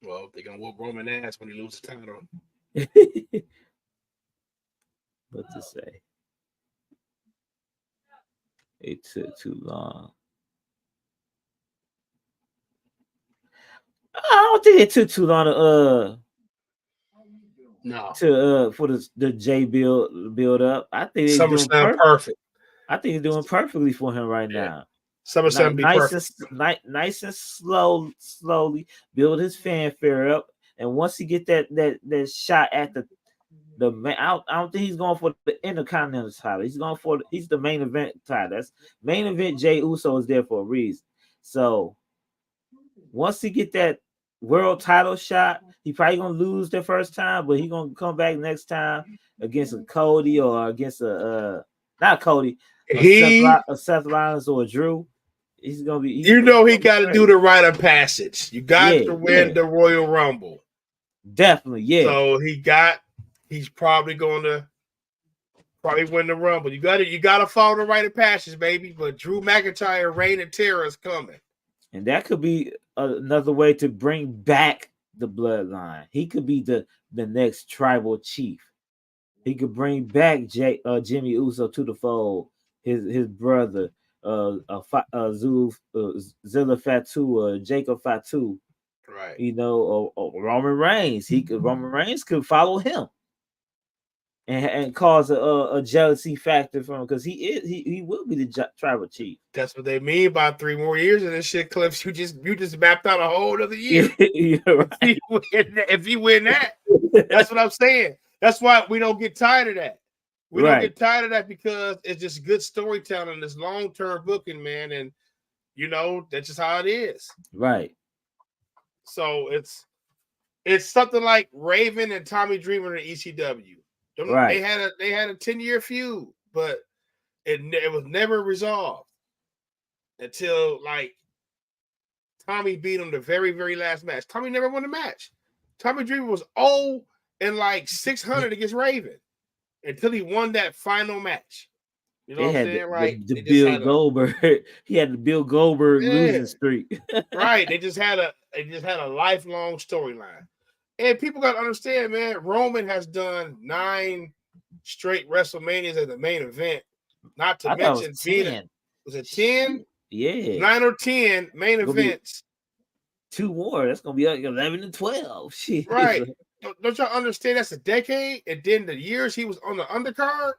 Well, they're gonna whoop Roman ass when he loses the title. What to say? It took too long. I don't think it took too long No, for the J build up. I think he's doing SummerSlam perfect. perfect. I think he's doing perfectly for him right Yeah, now. SummerSlam be perfect. Nice and slowly build his fanfare up, and once he get that shot at the main, I don't think he's going for the Intercontinental title. He's going for he's the main event title. That's main event. Jey Uso is there for a reason. So once he get that world title shot, he probably gonna lose the first time, but he gonna come back next time against a Cody or against a not Cody, He, a Seth Rollins or a Drew. He's gonna be you know, he got to do great. the rite of passage. You got Yeah, to win yeah, the Royal Rumble. definitely, yeah. So he's probably going to win the Rumble. You got to follow the rite of passage, baby. But Drew McIntyre, Reign of Terror is coming, And that could be another way to bring back the bloodline. He could be the next tribal chief. He could bring back Jimmy Uso to the fold. His brother, Zilla Fatu, Jacob Fatu. right? You know, or Roman Reigns. Roman Reigns could follow him and cause a jealousy factor from him because he will be the tribal chief. That's what they mean by 3 more years of this shit, Clips. You just mapped out a whole other year. Yeah, right. If you win that, that's what I'm saying. That's why we don't get tired of that. We don't get tired of that because it's just good storytelling, this long-term booking, man. And you know, that's just how it is. Right. So it's something like Raven and Tommy Dreamer in ECW. Right. They had a 10-year feud, but it was never resolved until like Tommy beat him the very, very last match. Tommy never won the match. Tommy Dreamer was 0 and like 600 against Raven until he won that final match. You know They what I'm had saying? Like the they just Bill had Goldberg. He had the Bill Goldberg losing streak. right. They just had a lifelong storyline. And people got to understand, man, Roman has done 9 straight WrestleManias as the main event. Not to I thought it mention was being 10. was it 10? Yeah. 9 or 10 main events. 2 more. That's gonna be like 11 and 12. Shit. Right. Don't y'all understand that's a decade? And then the years he was on the undercard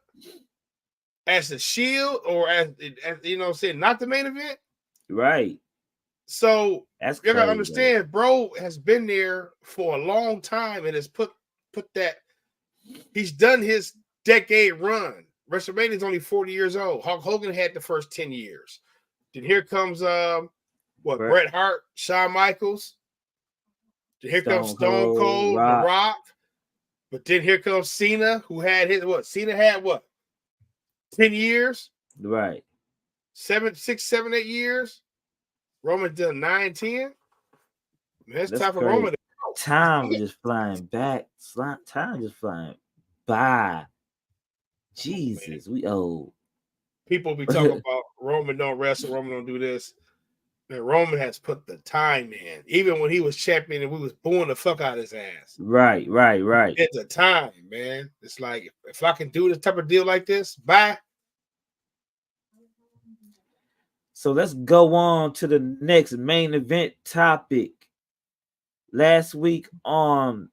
as a Shield or as you know, saying not the main event. Right. So That's you gotta crazy. understand, bro has been there for a long time and has put that. He's done his decade run. WrestleMania is only 40 years old. Hulk Hogan had the first 10 years. Then here comes Bret Hart, Shawn Michaels. Then here comes Stone Cold, The Rock. But then here comes Cena, who had Cena had 10 years? Right. 6, 7, 8 years. Roman done 9, 10. Man, it's time for crazy. Roman to go. Time just flying back. Time just flying by. Jesus, we old. People be talking about Roman don't wrestle, Roman don't do this. Man, Roman has put the time in. Even when he was champion and we was booing the fuck out of his ass. Right. It's a time, man. It's like, if I can do this type of deal like this, bye. So let's go on to the next main event topic. Last week on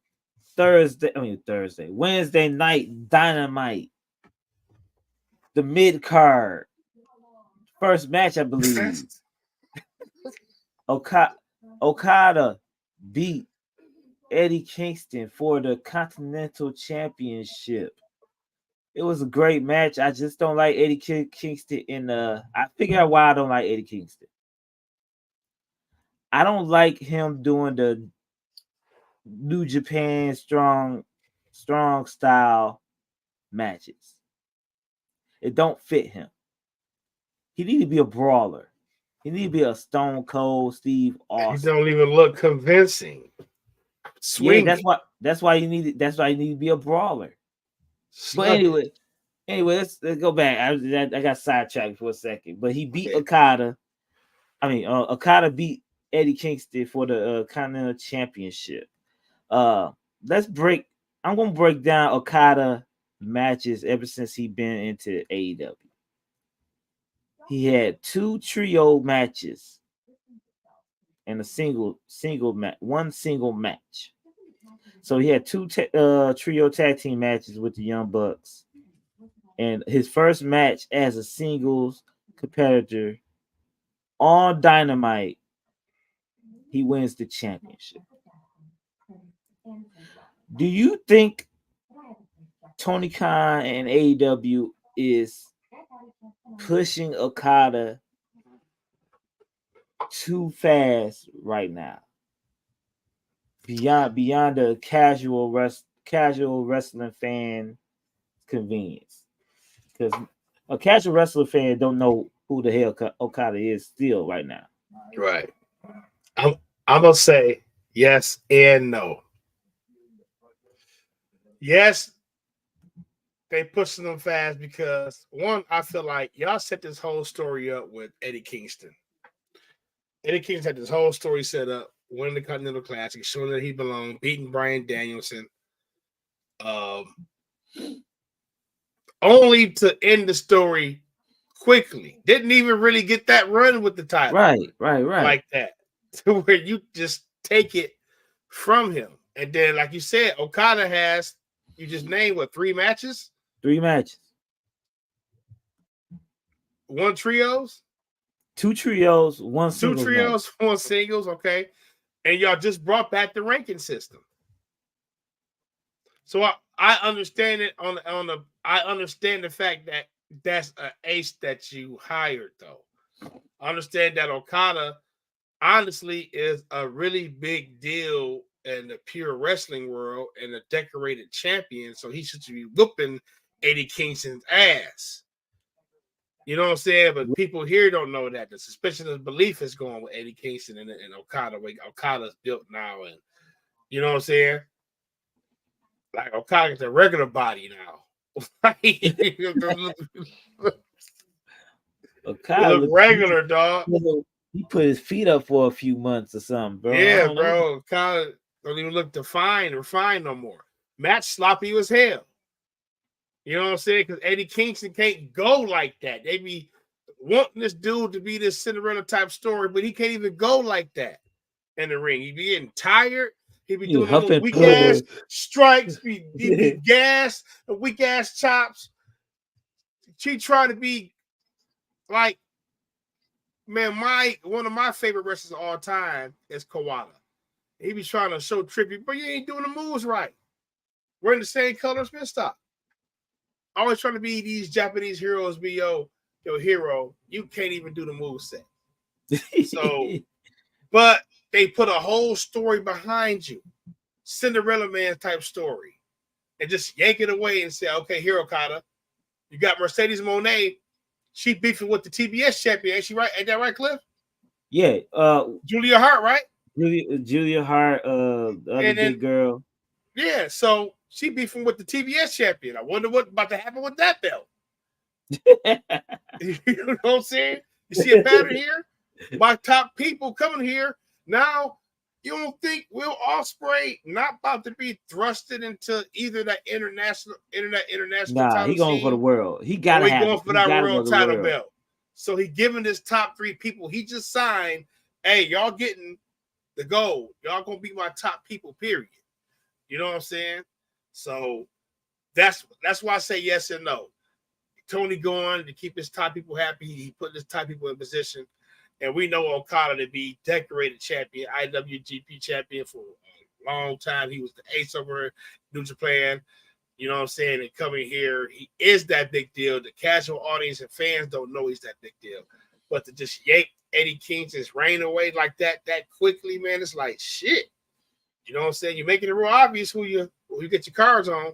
Wednesday night Dynamite. The mid card. First match, I believe. Okada beat Eddie Kingston for the Continental Championship. It was a great match. I just don't like Eddie Kingston I figure out why I don't like Eddie Kingston. I don't like him doing the New Japan strong style matches. It don't fit him. He need to be a brawler. He need to be a Stone Cold Steve Austin. He don't even look convincing. Swinging. Yeah, that's why you need to be a brawler. But anyway, let's go back. I got sidetracked for a second. But he beat Okada. Okada beat Eddie Kingston for the Continental Championship. I'm gonna break down Okada matches ever since he been into AEW. He had 2 trio matches and one single match. So he had 2 trio tag team matches with the Young Bucks, and his first match as a singles competitor on Dynamite, he wins the championship. Do you think Tony Khan and AEW is pushing Okada too fast right now? Beyond the casual wrestling fan convenience, because a casual wrestler fan don't know who the hell Okada is still right now. Right. I'm gonna say yes and no. Yes, they pushing them fast because one, I feel like y'all set this whole story up with Eddie Kingston. Eddie Kingston had this whole story set up, winning the Continental Classic, showing that he belonged, beating Bryan Danielson, um, only to end the story quickly. Didn't even really get that run with the title. Right. Like that. To where you just take it from him. And then, like you said, Okada has, you just named what, 3 matches? 3 matches. 1 trios? 2 trios, 1 2 singles trios, match. 1 singles, okay. And y'all just brought back the ranking system. So I understand it I understand the fact that that's an ace that you hired, though. I understand that Okada honestly is a really big deal in the pure wrestling world and a decorated champion, so he should be whooping Eddie Kingston's ass. You know what I'm saying? But people here don't know that. The suspicion of belief is going with Eddie Kingston and Okada. Okada's built now, and you know what I'm saying? Like Okada's a regular body now. Okada look regular, dog. He put his feet up for a few months or something, bro. Yeah, bro. Okada don't even look defined or refined no more. Match sloppy as hell. You know what I'm saying? Because Eddie Kingston can't go like that. They be wanting this dude to be this Cinderella type story, but he can't even go like that in the ring. He be getting tired. He be doing little weak ass strikes, be gas, weak ass chops. She try to be like, man, one of my favorite wrestlers of all time is Kawada. He be trying to show trippy, but you ain't doing the moves right. We're in the same colors, man. Stop. Always trying to be these Japanese heroes, be your hero. You can't even do the move set. So, but they put a whole story behind you, Cinderella Man type story, and just yank it away and say, okay, here, Okada, you got Mercedes Moné. She beefing with the TBS champion, ain't she right? Ain't that right, Cliff? Yeah. Julia Hart, right? Julia Hart, the other big girl. Yeah, so she beefing with the TBS champion. I wonder what about to happen with that belt. You know what I'm saying? You see a pattern here? My top people coming here. Now, you don't think Will Ospreay not about to be thrusted into either that international title? He going for the world. He gotta have going for that world title belt. So he giving his top 3 people he just signed, hey, y'all getting the gold. Y'all gonna be my top people, period. You know what I'm saying? So that's why I say yes and no. Tony going to keep his top people happy. He put his top people in position. And we know Okada to be decorated champion, IWGP champion for a long time. He was the ace over New Japan. You know what I'm saying? And coming here, he is that big deal. The casual audience and fans don't know he's that big deal. But to just yank Eddie Kingston's reign away like that quickly, man, it's like shit. You know what I'm saying? You're making it real obvious who you get your cards on.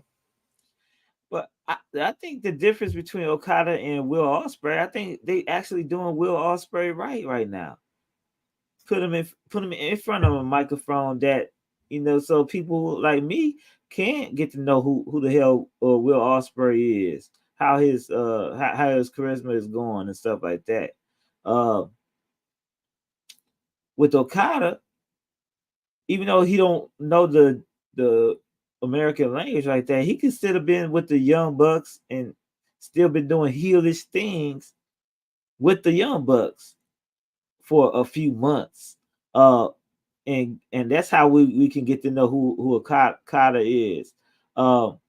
But I think the difference between Okada and Will Ospreay, I think they actually doing Will Ospreay right now. Put him in front of a microphone that so people like me can't get to know who the hell Will Ospreay is, how his charisma is going and stuff like that. With Okada, even though he don't know the American language like that, he could still have been with the Young Bucks and still been doing heelish things with the Young Bucks for a few months. And that's how we can get to know who Okada is. Will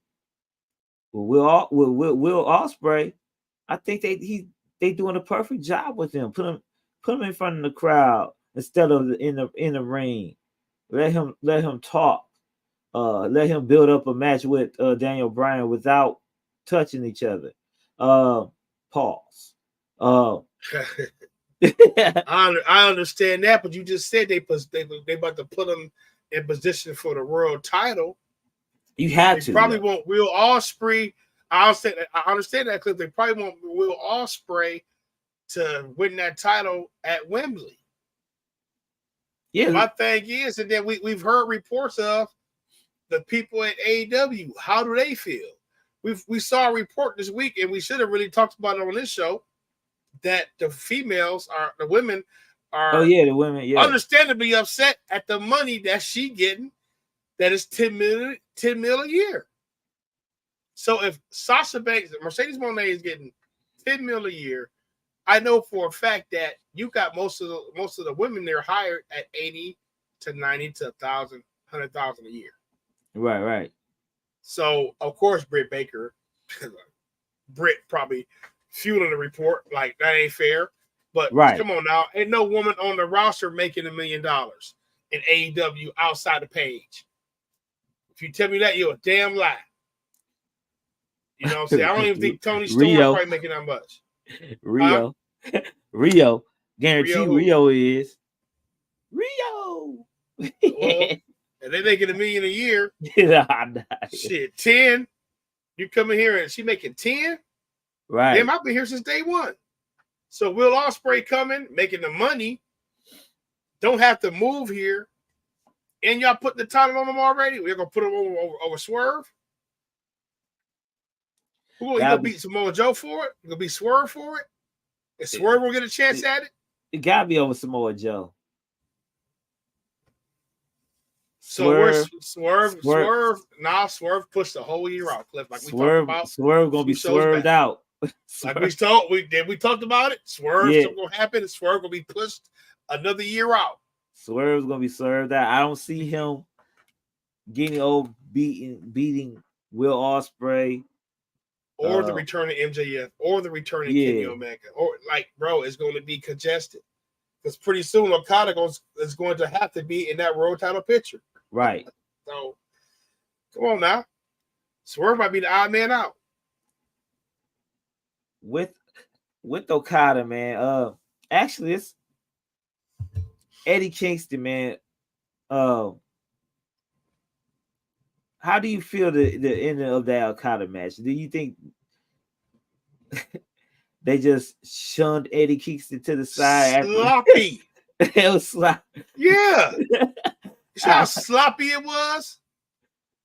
Ospreay, I think they doing a perfect job with him. Put him in front of the crowd instead of in the ring. Let him talk. Let him build up a match with Daniel Bryan without touching each other. Pause. I understand that, but you just said they about to put him in position for the world title. You had they to. Probably won't Will Ospreay. I understand that because they probably want Will Ospreay to win that title at Wembley. Yeah. My thing is, and then we've heard reports of the people at AEW. How do they feel? We saw a report this week, and we should have really talked about it on this show, that the women are. Oh yeah, the women, yeah, understandably upset at the money that she getting. That is $10 million a year. So if Sasha Banks, Mercedes Moné is getting $10 million a year, I know for a fact that you got most of the women there hired at 80 to 90 to 1,000, 100,000 a year. Right. So of course Britt Baker, Britt probably fueling the report like that ain't fair. But Come on now, ain't no woman on the roster making $1 million in AEW outside the page. If you tell me that, you're a damn lie. You know what I'm saying? I don't even think Tony Storm probably making that much. Rio. Huh? Rio. Guarantee Rio is. Rio. Well, and they making $1 million a year. Shit, 10. You come in here and she making 10? Right. Damn, I've been here since day one. So Will Ospreay coming, making the money, don't have to move here, and y'all putting the title on him already? We're gonna put him over Swerve. Who gonna beat Samoa Joe for it? You gonna be Swerve for it? Is Swerve gonna get a chance at it? It gotta be over Samoa Joe. So Swerve. Nah, Swerve pushed the whole year out, Cliff. Like we talked about. Swerve gonna be swerved out. Like we talked about it. Swerve something gonna happen. Swerve gonna be pushed another year out. Swerve's gonna be swerved out. I don't see him getting old beating Will Ospreay. Or the return of MJF, or the return of Kenny Omega. Or bro, it's going to be congested. Because pretty soon Okada is going to have to be in that world title picture. Right. So come on now. Swerve might be the odd man out. With Okada, man. Actually it's Eddie Kingston, man. How do you feel the ending of that Okada match? Do you think they just shunned Eddie Kingston to the side? Sloppy. It was sloppy. Yeah. See how sloppy it was?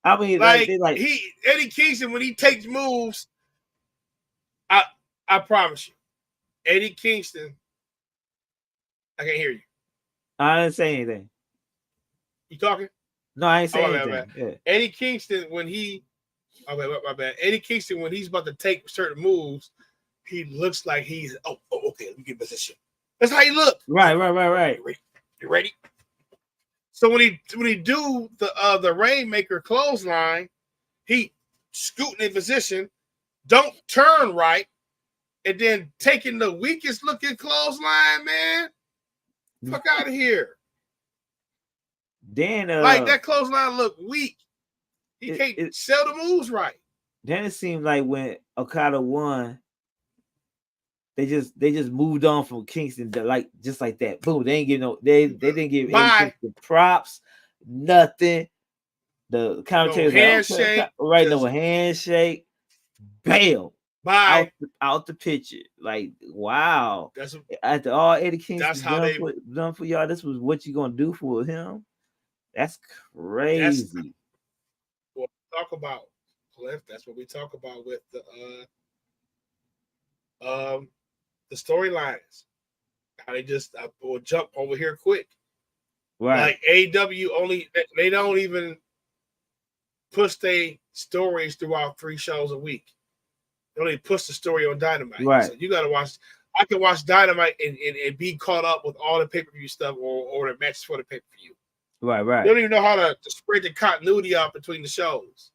I mean, Eddie Kingston, when he takes moves, I promise you, Eddie Kingston, I can't hear you. I didn't say anything. You talking? No, I ain't saying anything. Yeah. Eddie Kingston, my bad. Eddie Kingston, when he's about to take certain moves, he looks like he's okay. Let me get position. That's how he look. Right. You ready? So when he do the Rainmaker clothesline, he scooting in position, don't turn right, and then taking the weakest looking clothesline, man. Fuck out of here. Then that clothesline look weak. He can't sell the moves right. Then it seemed like when Okada won, they just moved on from Kingston just like that. Boom. They ain't give they didn't give any props, nothing. The commentators handshake. No handshake. Bam. Bye. Out the picture. Like, wow. After all Eddie Kingston done for y'all, this was what you gonna do for him? That's crazy. What we talk about, Cliff. That's what we talk about with the storylines. How they just will jump over here quick. Right. Like AEW they don't even push their stories throughout 3 shows a week. They only push the story on Dynamite. Right. So you gotta watch. I can watch Dynamite and be caught up with all the pay-per-view stuff or the matches for the pay-per-view. Right. They don't even know how to spread the continuity out between the shows.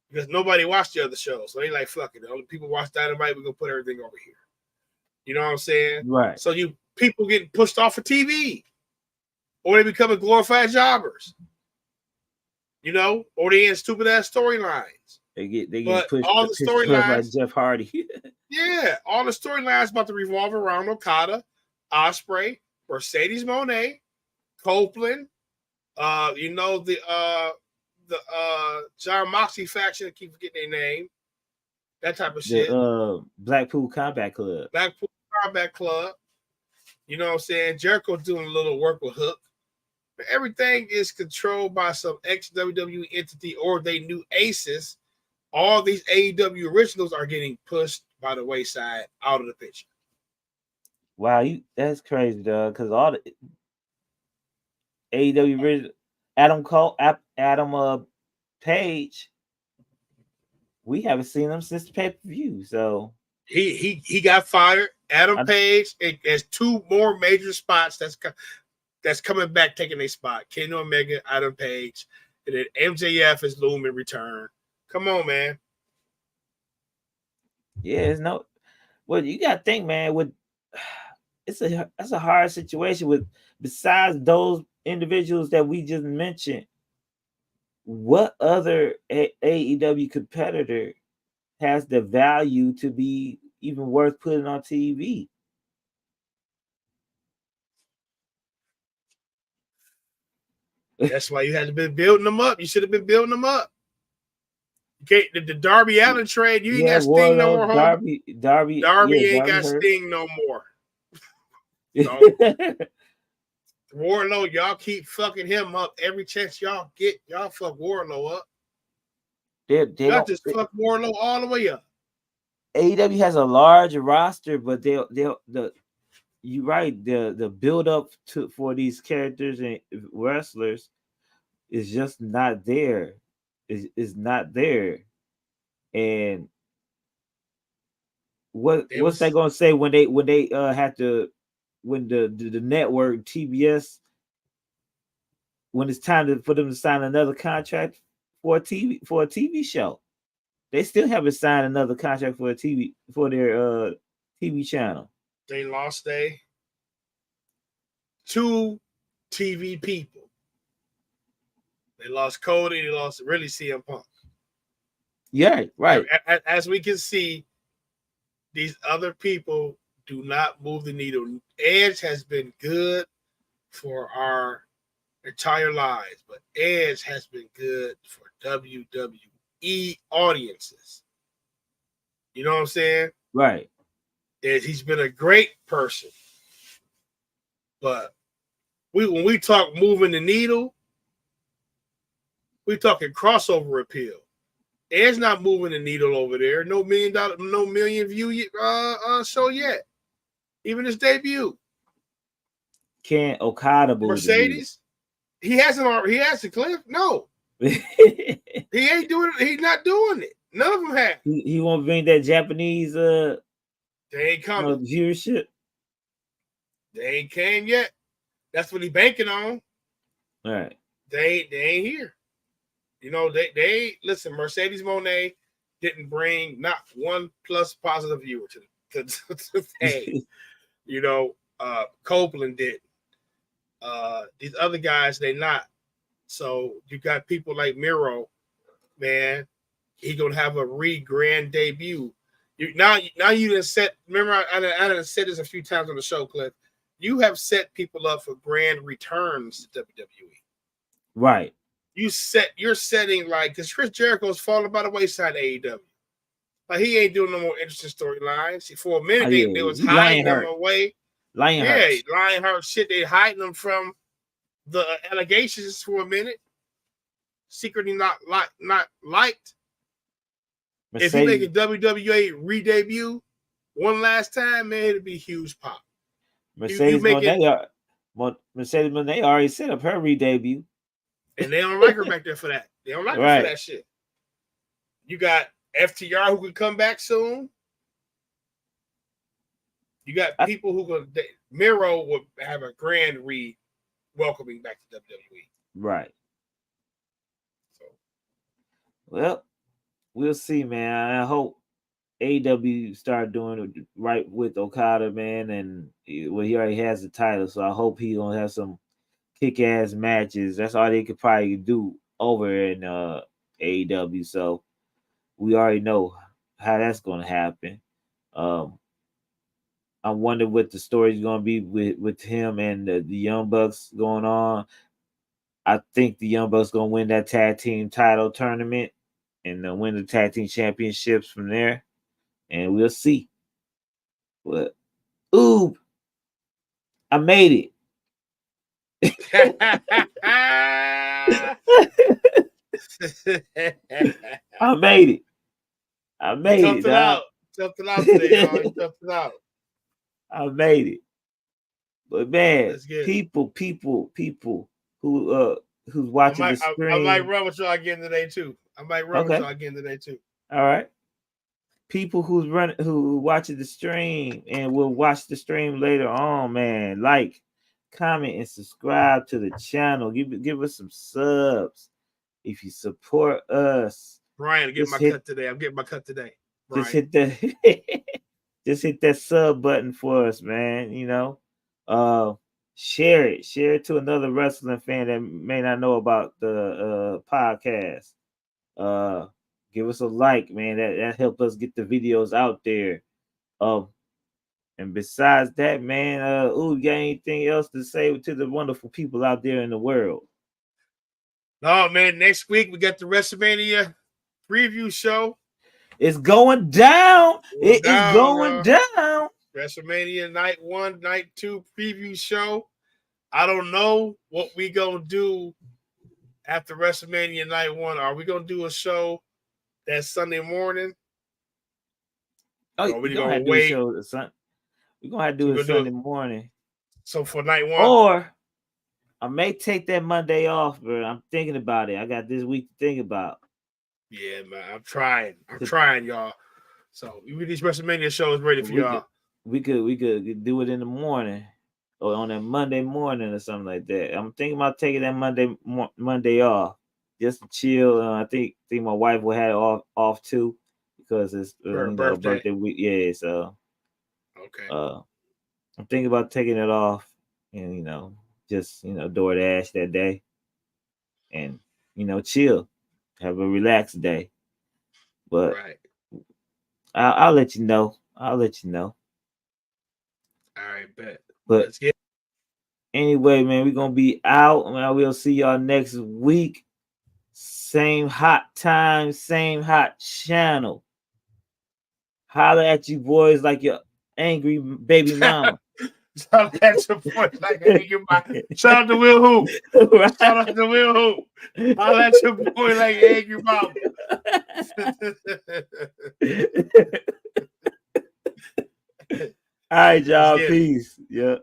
Because nobody watched the other shows. So they like, fuck it. Only people watch Dynamite, we're gonna put everything over here. You know what I'm saying? Right. So people getting pushed off of TV. Or they becoming glorified jobbers. You know, or they in stupid ass storylines. They get but pushed, all the storylines by Jeff Hardy. Yeah, all the storylines about to revolve around Okada, Ospreay, Mercedes Moné, Copeland, you know, the John Moxley faction, I keep forgetting their name. That type of shit. Blackpool Combat Club. Blackpool Combat Club. You know what I'm saying? Jericho's doing a little work with Hook. But everything is controlled by some ex-WWE entity or they new aces. All these AEW originals are getting pushed by the wayside out of the picture. Wow, that's crazy, dog. Because all the AEW original Adam Page, we haven't seen him since the pay-per-view. So he got fired. Adam Page has 2 more major spots that's coming back, taking a spot. Kenny Omega, Adam Page, and then MJF is looming return. Come on, man. Yeah, it's no. Well, you gotta think, man. That's a hard situation. With besides those individuals that we just mentioned, what other AEW competitor has the value to be even worth putting on TV? That's why you had to be building them up. You should have been building them up. Okay, the Darby Allin trade, you ain't got Sting no more, homie. Darby ain't got Sting no more. So, Wardlow, y'all keep fucking him up every chance y'all get. Y'all fuck Wardlow up. Y'all just fuck Wardlow all the way up. AEW has a large roster, but you're right. The build up for these characters and wrestlers is just not there. Is not there. And what's they gonna say when they have to, when the network TBS, when it's time for them to sign another contract for a TV show? They still haven't signed another contract for their TV channel. They lost 2 TV people. They lost Cody. They lost really CM Punk. Yeah, right. As we can see, these other people do not move the needle. Edge has been good for our entire lives, but Edge has been good for WWE audiences. You know what I'm saying? Right. He's been a great person. But when we talk moving the needle, we talking crossover appeal. Edge not moving the needle over there. No million view show yet. Even his debut. Can Okada move Mercedes? He hasn't. He has the Cliff. No, he ain't doing it. He's not doing it. None of them have. He won't bring that Japanese they ain't coming. Viewership. They ain't came yet. That's what he banking on. All right. They ain't here. You know, they listen, Mercedes Moné didn't bring not one plus positive viewer to the you know, Copeland didn't. These other guys, they not. So you got people like Miro, man. He gonna have a grand debut. You done set. Remember, I done said this a few times on the show, Cliff. You have set people up for grand returns to WWE. Right. You're setting like, because Chris Jericho's falling by the wayside of AEW. Like, he ain't doing no more interesting storylines. For a minute, they was hiding him away. Lionheart shit. They hiding them from the allegations for a minute. Secretly not liked. Mercedes. If he make a WWE re-debut one last time, man, it'd be a huge pop. Mercedes Moné already set up her re-debut. And they don't like her back there for that. They don't like you for that shit. You got FTR who could come back soon. You got people who could. Miro would have a grand welcoming back to WWE. Right. So, well, we'll see, man. I hope AEW start doing it right with Okada, man, and he already has the title, so I hope he gonna have some kick-ass matches. That's all they could probably do over in AEW. So we already know how that's gonna happen. I wonder what the story's gonna be with him and the Young Bucks going on. I think the Young Bucks gonna win that tag team title tournament and win the tag team championships from there, and we'll see. But I made it. I made it. I made it. Toughed it out today, y'all. You toughed it out. I made it. But man, people who's watching the stream. I might run with y'all again today too. All right. People who watching the stream and will watch the stream later on, man, like, comment, and subscribe to the channel. Give us some subs if you support us. Brian, cut today. I'm getting my cut today. Brian. Just hit that sub button for us, man. You know, share it to another wrestling fan that may not know about the podcast. Give us a like, man. That helps us get the videos out there. And besides that, man, you got anything else to say to the wonderful people out there in the world? No, man. Next week we got the WrestleMania preview show. It's going down. It is going down. WrestleMania night 1, night 2 preview show. I don't know what we gonna do after WrestleMania night 1. Are we gonna do a show that Sunday morning? Oh, we're gonna have to do a show. We're gonna have to do it Sunday morning. So for night 1, or I may take that Monday off, bro. I'm thinking about it. I got this week to think about. Yeah, man. I'm trying, y'all. So these WrestleMania shows ready for y'all. We could do it in the morning or on that Monday morning or something like that. I'm thinking about taking that Monday off just to chill. I think my wife will have it off too because it's her birthday week. Yeah, so okay. I'm thinking about taking it off and just DoorDash that day and chill, have a relaxed day. But I'll let you know. All right, bet. But let's get. Anyway, man, we're gonna be out. Man, we'll see y'all next week. Same hot time, same hot channel. Holler at you boys like your angry baby mama. Shout at your boy like an angry mama. Shout out to Will Hoop. Right. Shout out to Will Hoop. Holler at your boy like an angry mama. All right, y'all. Peace. Yeah.